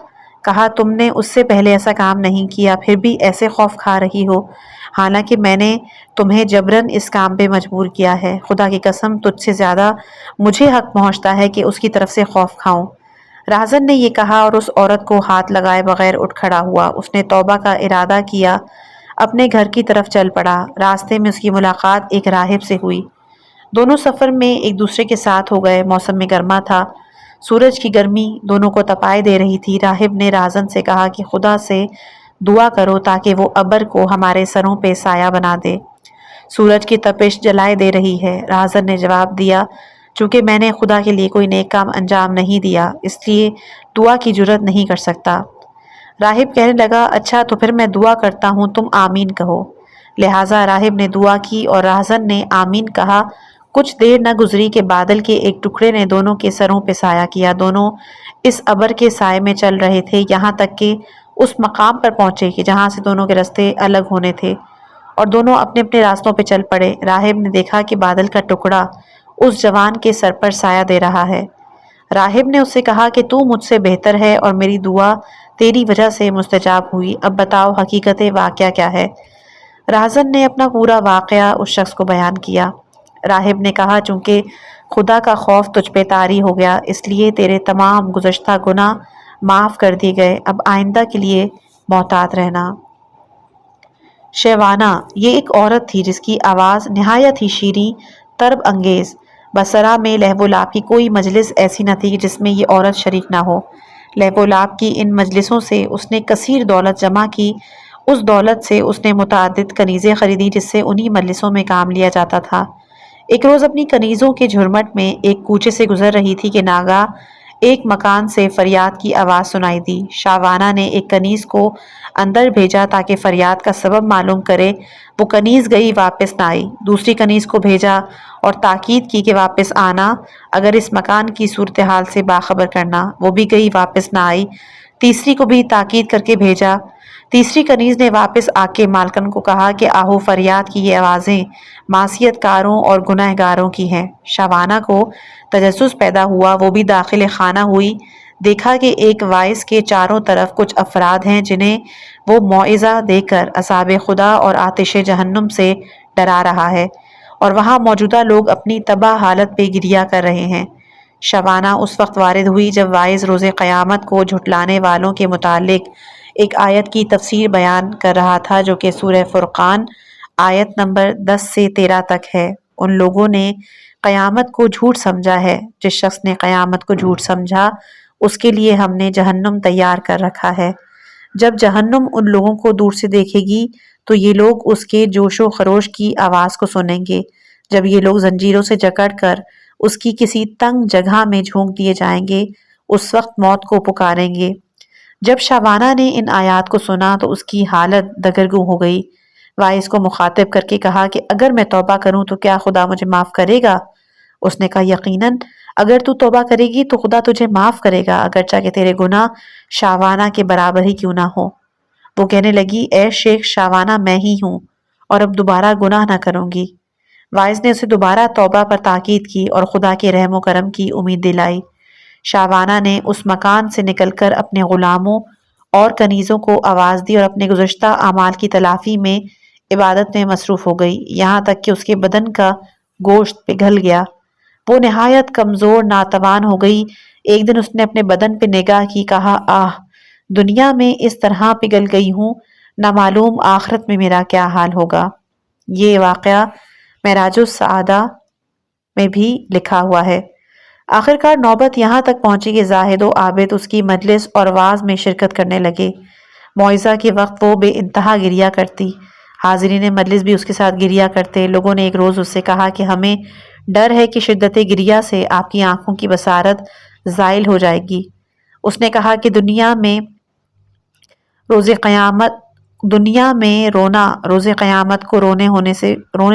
[SPEAKER 1] کہا، تم نے اس سے پہلے ایسا کام نہیں کیا، پھر بھی ایسے خوف کھا رہی ہو، حالانکہ میں نے تمہیں جبراً اس کام پہ مجبور کیا ہے۔ خدا کی قسم، تجھ سے زیادہ مجھے حق پہنچتا ہے کہ اس کی طرف سے خوف کھاؤں۔ راہزن نے یہ کہا اور اس عورت کو ہاتھ لگائے بغیر اٹھ کھڑا ہوا۔ اس نے توبہ کا ارادہ کیا، اپنے گھر کی طرف چل پڑا۔ راستے میں اس کی ملاقات ایک راہب سے ہوئی۔ دونوں سفر میں ایک دوسرے کے ساتھ ہو گئے۔ موسم میں گرما تھا، سورج کی گرمی دونوں کو تپائے دے رہی تھی۔ راہب نے راہزن سے کہا کہ خدا سے دعا کرو تاکہ وہ ابر کو ہمارے سروں پہ سایہ بنا دے، سورج کی تپش جلائے دے رہی ہے۔ راہزن نے جواب دیا، چونکہ میں نے خدا کے لیے کوئی نیک کام انجام نہیں دیا، اس لیے دعا کی جرت نہیں کر سکتا۔ راہب کہنے لگا، اچھا تو پھر میں دعا کرتا ہوں، تم آمین کہو۔ لہٰذا راہب نے دعا کی اور راہزن نے آمین کہا۔ کچھ دیر نہ گزری کہ بادل کے ایک ٹکڑے نے دونوں کے سروں پہ سایہ کیا۔ دونوں اس ابر کے سائے میں چل رہے تھے یہاں تک کہ اس مقام پر پہنچے کہ جہاں سے دونوں کے راستے الگ ہونے تھے، اور دونوں اپنے اپنے راستوں پہ چل پڑے۔ راہب نے دیکھا کہ بادل کا ٹکڑا اس جوان کے سر پر سایہ دے رہا ہے۔ راہب نے اس سے کہا کہ تو مجھ سے بہتر ہے اور میری دعا تیری وجہ سے مستجاب ہوئی، اب بتاؤ حقیقت واقعہ کیا ہے؟ راہزن نے اپنا پورا واقعہ اس شخص کو بیان کیا۔ راہب نے کہا، چونکہ خدا کا خوف تجھ پہ طاری ہو گیا، اس لیے تیرے تمام گزشتہ گناہ معاف کر دیے گئے، اب آئندہ کے لیے محتاط رہنا۔ شیوانہ، یہ ایک عورت تھی جس کی آواز نہایت ہی شیریں، طرب انگیز۔ بصرہ میں لہو و لعب کی کوئی مجلس ایسی نہ تھی جس میں یہ عورت شریک نہ ہو۔ لہو و لعب کی ان مجلسوں سے اس نے کثیر دولت جمع کی۔ اس دولت سے اس نے متعدد کنیزیں خریدی جس سے انہی مجلسوں میں کام لیا جاتا تھا۔ ایک روز اپنی کنیزوں کے جھرمٹ میں ایک کوچے سے گزر رہی تھی کہ ناگاہ ایک مکان سے فریاد کی آواز سنائی دی۔ شاوانہ نے ایک کنیز کو اندر بھیجا تاکہ فریاد کا سبب معلوم کرے۔ وہ کنیز گئی، واپس نہ آئی۔ دوسری کنیز کو بھیجا اور تاکید کی کہ واپس آنا، اگر اس مکان کی صورتحال سے باخبر کرنا۔ وہ بھی گئی، واپس نہ آئی۔ تیسری کو بھی تاکید کر کے بھیجا۔ تیسری کنیز نے واپس آ کے مالکن کو کہا کہ آہو فریاد کی یہ آوازیں معصیت کاروں اور گناہ گاروں کی ہیں۔ شاوانہ کو تجسس پیدا ہوا، وہ بھی داخل خانہ ہوئی۔ دیکھا کہ ایک وائس کے چاروں طرف کچھ افراد ہیں جنہیں وہ موعظہ دے کر عذاب خدا اور آتش جہنم سے ڈرا رہا ہے، اور وہاں موجودہ لوگ اپنی تباہ حالت پہ گریہ کر رہے ہیں۔ شاوانہ اس وقت وارد ہوئی جب وائز روز قیامت کو جھٹلانے والوں کے متعلق ایک آیت کی تفسیر بیان کر رہا تھا جو کہ سورہ فرقان آیت نمبر 10 سے 13 تک ہے۔ ان لوگوں نے قیامت کو جھوٹ سمجھا ہے، جس شخص نے قیامت کو جھوٹ سمجھا اس کے لیے ہم نے جہنم تیار کر رکھا ہے۔ جب جہنم ان لوگوں کو دور سے دیکھے گی تو یہ لوگ اس کے جوش و خروش کی آواز کو سنیں گے۔ جب یہ لوگ زنجیروں سے جکڑ کر اس کی کسی تنگ جگہ میں جھونک دیے جائیں گے، اس وقت موت کو پکاریں گے۔ جب شاوانہ نے ان آیات کو سنا تو اس کی حالت دگرگوں ہو گئی۔ وائس کو مخاطب کر کے کہا کہ اگر میں توبہ کروں تو کیا خدا مجھے معاف کرے گا؟ اس نے کہا، یقیناً اگر تو توبہ کرے گی تو خدا تجھے معاف کرے گا، اگرچہ کہ تیرے گناہ شاوانہ کے برابر ہی کیوں نہ ہو۔ وہ کہنے لگی، اے شیخ شاوانہ، میں ہی ہوں اور اب دوبارہ گناہ نہ کروں گی۔ وائز نے اسے دوبارہ توبہ پر تاکید کی اور خدا کے رحم و کرم کی امید دلائی۔ شاوانہ نے اس مکان سے نکل کر اپنے غلاموں اور کنیزوں کو آواز دی اور اپنے گزشتہ اعمال کی تلافی میں عبادت میں مصروف ہو گئی، یہاں تک کہ اس کے بدن کا گوشت پگھل گیا۔ وہ نہایت کمزور ناتوان ہو گئی۔ ایک دن اس نے اپنے بدن پہ نگاہ کی، کہا آہ، دنیا میں اس طرح پگھل گئی ہوں، نہ معلوم آخرت میں میرا کیا حال ہوگا۔ یہ واقعہ معراج السعادہ میں بھی لکھا ہوا ہے۔ آخرکار نوبت یہاں تک پہنچی کہ زاہد و عابد اس کی مجلس اور واعظ میں شرکت کرنے لگے۔ موعظہ کے وقت وہ بے انتہا گریا کرتی، حاضرین مجلس بھی اس کے ساتھ گریا کرتے۔ لوگوں نے ایک روز اس سے کہا کہ ہمیں ڈر ہے کہ شدت گریا سے آپ کی آنکھوں کی بصارت زائل ہو جائے گی۔ اس نے کہا کہ دنیا میں رونا روز قیامت کو رونے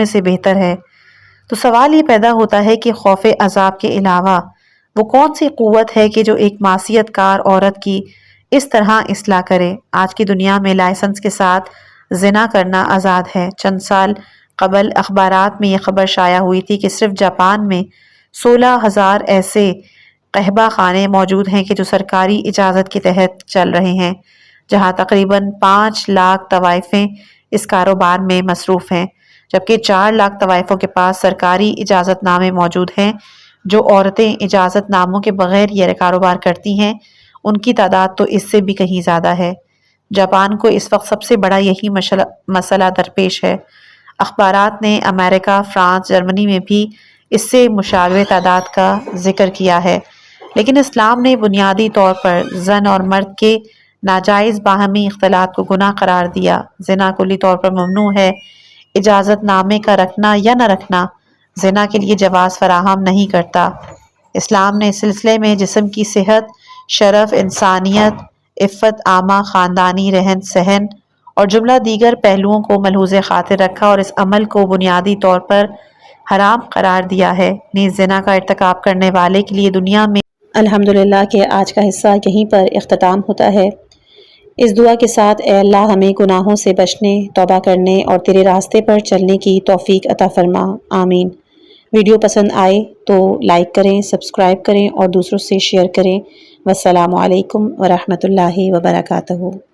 [SPEAKER 1] سے بہتر ہے۔ تو سوال یہ پیدا ہوتا ہے کہ خوف عذاب کے علاوہ وہ کون سی قوت ہے کہ جو ایک معصیت کار عورت کی اس طرح اصلاح کرے؟ آج کی دنیا میں لائسنس کے ساتھ زنا کرنا آزاد ہے۔ چند سال قبل اخبارات میں یہ خبر شائع ہوئی تھی کہ صرف جاپان میں 16,000 ایسے قہبہ خانے موجود ہیں کہ جو سرکاری اجازت کے تحت چل رہے ہیں، جہاں تقریباً 5 لاکھ طوائفیں اس کاروبار میں مصروف ہیں، جبکہ 4 لاکھ طوائفوں کے پاس سرکاری اجازت نامے موجود ہیں۔ جو عورتیں اجازت ناموں کے بغیر یہ کاروبار کرتی ہیں، ان کی تعداد تو اس سے بھی کہیں زیادہ ہے۔ جاپان کو اس وقت سب سے بڑا یہی مسئلہ درپیش ہے۔ اخبارات نے امریکہ، فرانس، جرمنی میں بھی اس سے مشابہ تعداد کا ذکر کیا ہے، لیکن اسلام نے بنیادی طور پر زن اور مرد کے ناجائز باہمی اختلاط کو گناہ قرار دیا۔ زنا کلی طور پر ممنوع ہے۔ اجازت نامے کا رکھنا یا نہ رکھنا زنا کے لیے جواز فراہم نہیں کرتا۔ اسلام نے اس سلسلے میں جسم کی صحت، شرف، انسانیت، عفت عامہ، خاندانی رہن سہن اور جملہ دیگر پہلوؤں کو ملحوظ خاطر رکھا اور اس عمل کو بنیادی طور پر حرام قرار دیا ہے۔ نیز زنا کا ارتکاب کرنے والے کے لیے دنیا میں الحمدللہ کہ آج کا حصہ یہیں پر اختتام ہوتا ہے۔ اس دعا کے ساتھ اے اللہ ہمیں گناہوں سے بچنے، توبہ کرنے اور تیرے راستے پر چلنے کی توفیق عطا فرما، آمین۔ ویڈیو پسند آئے تو لائک کریں، سبسکرائب کریں اور دوسروں سے شیئر کریں۔ والسلام علیکم ورحمۃ اللہ وبرکاتہ۔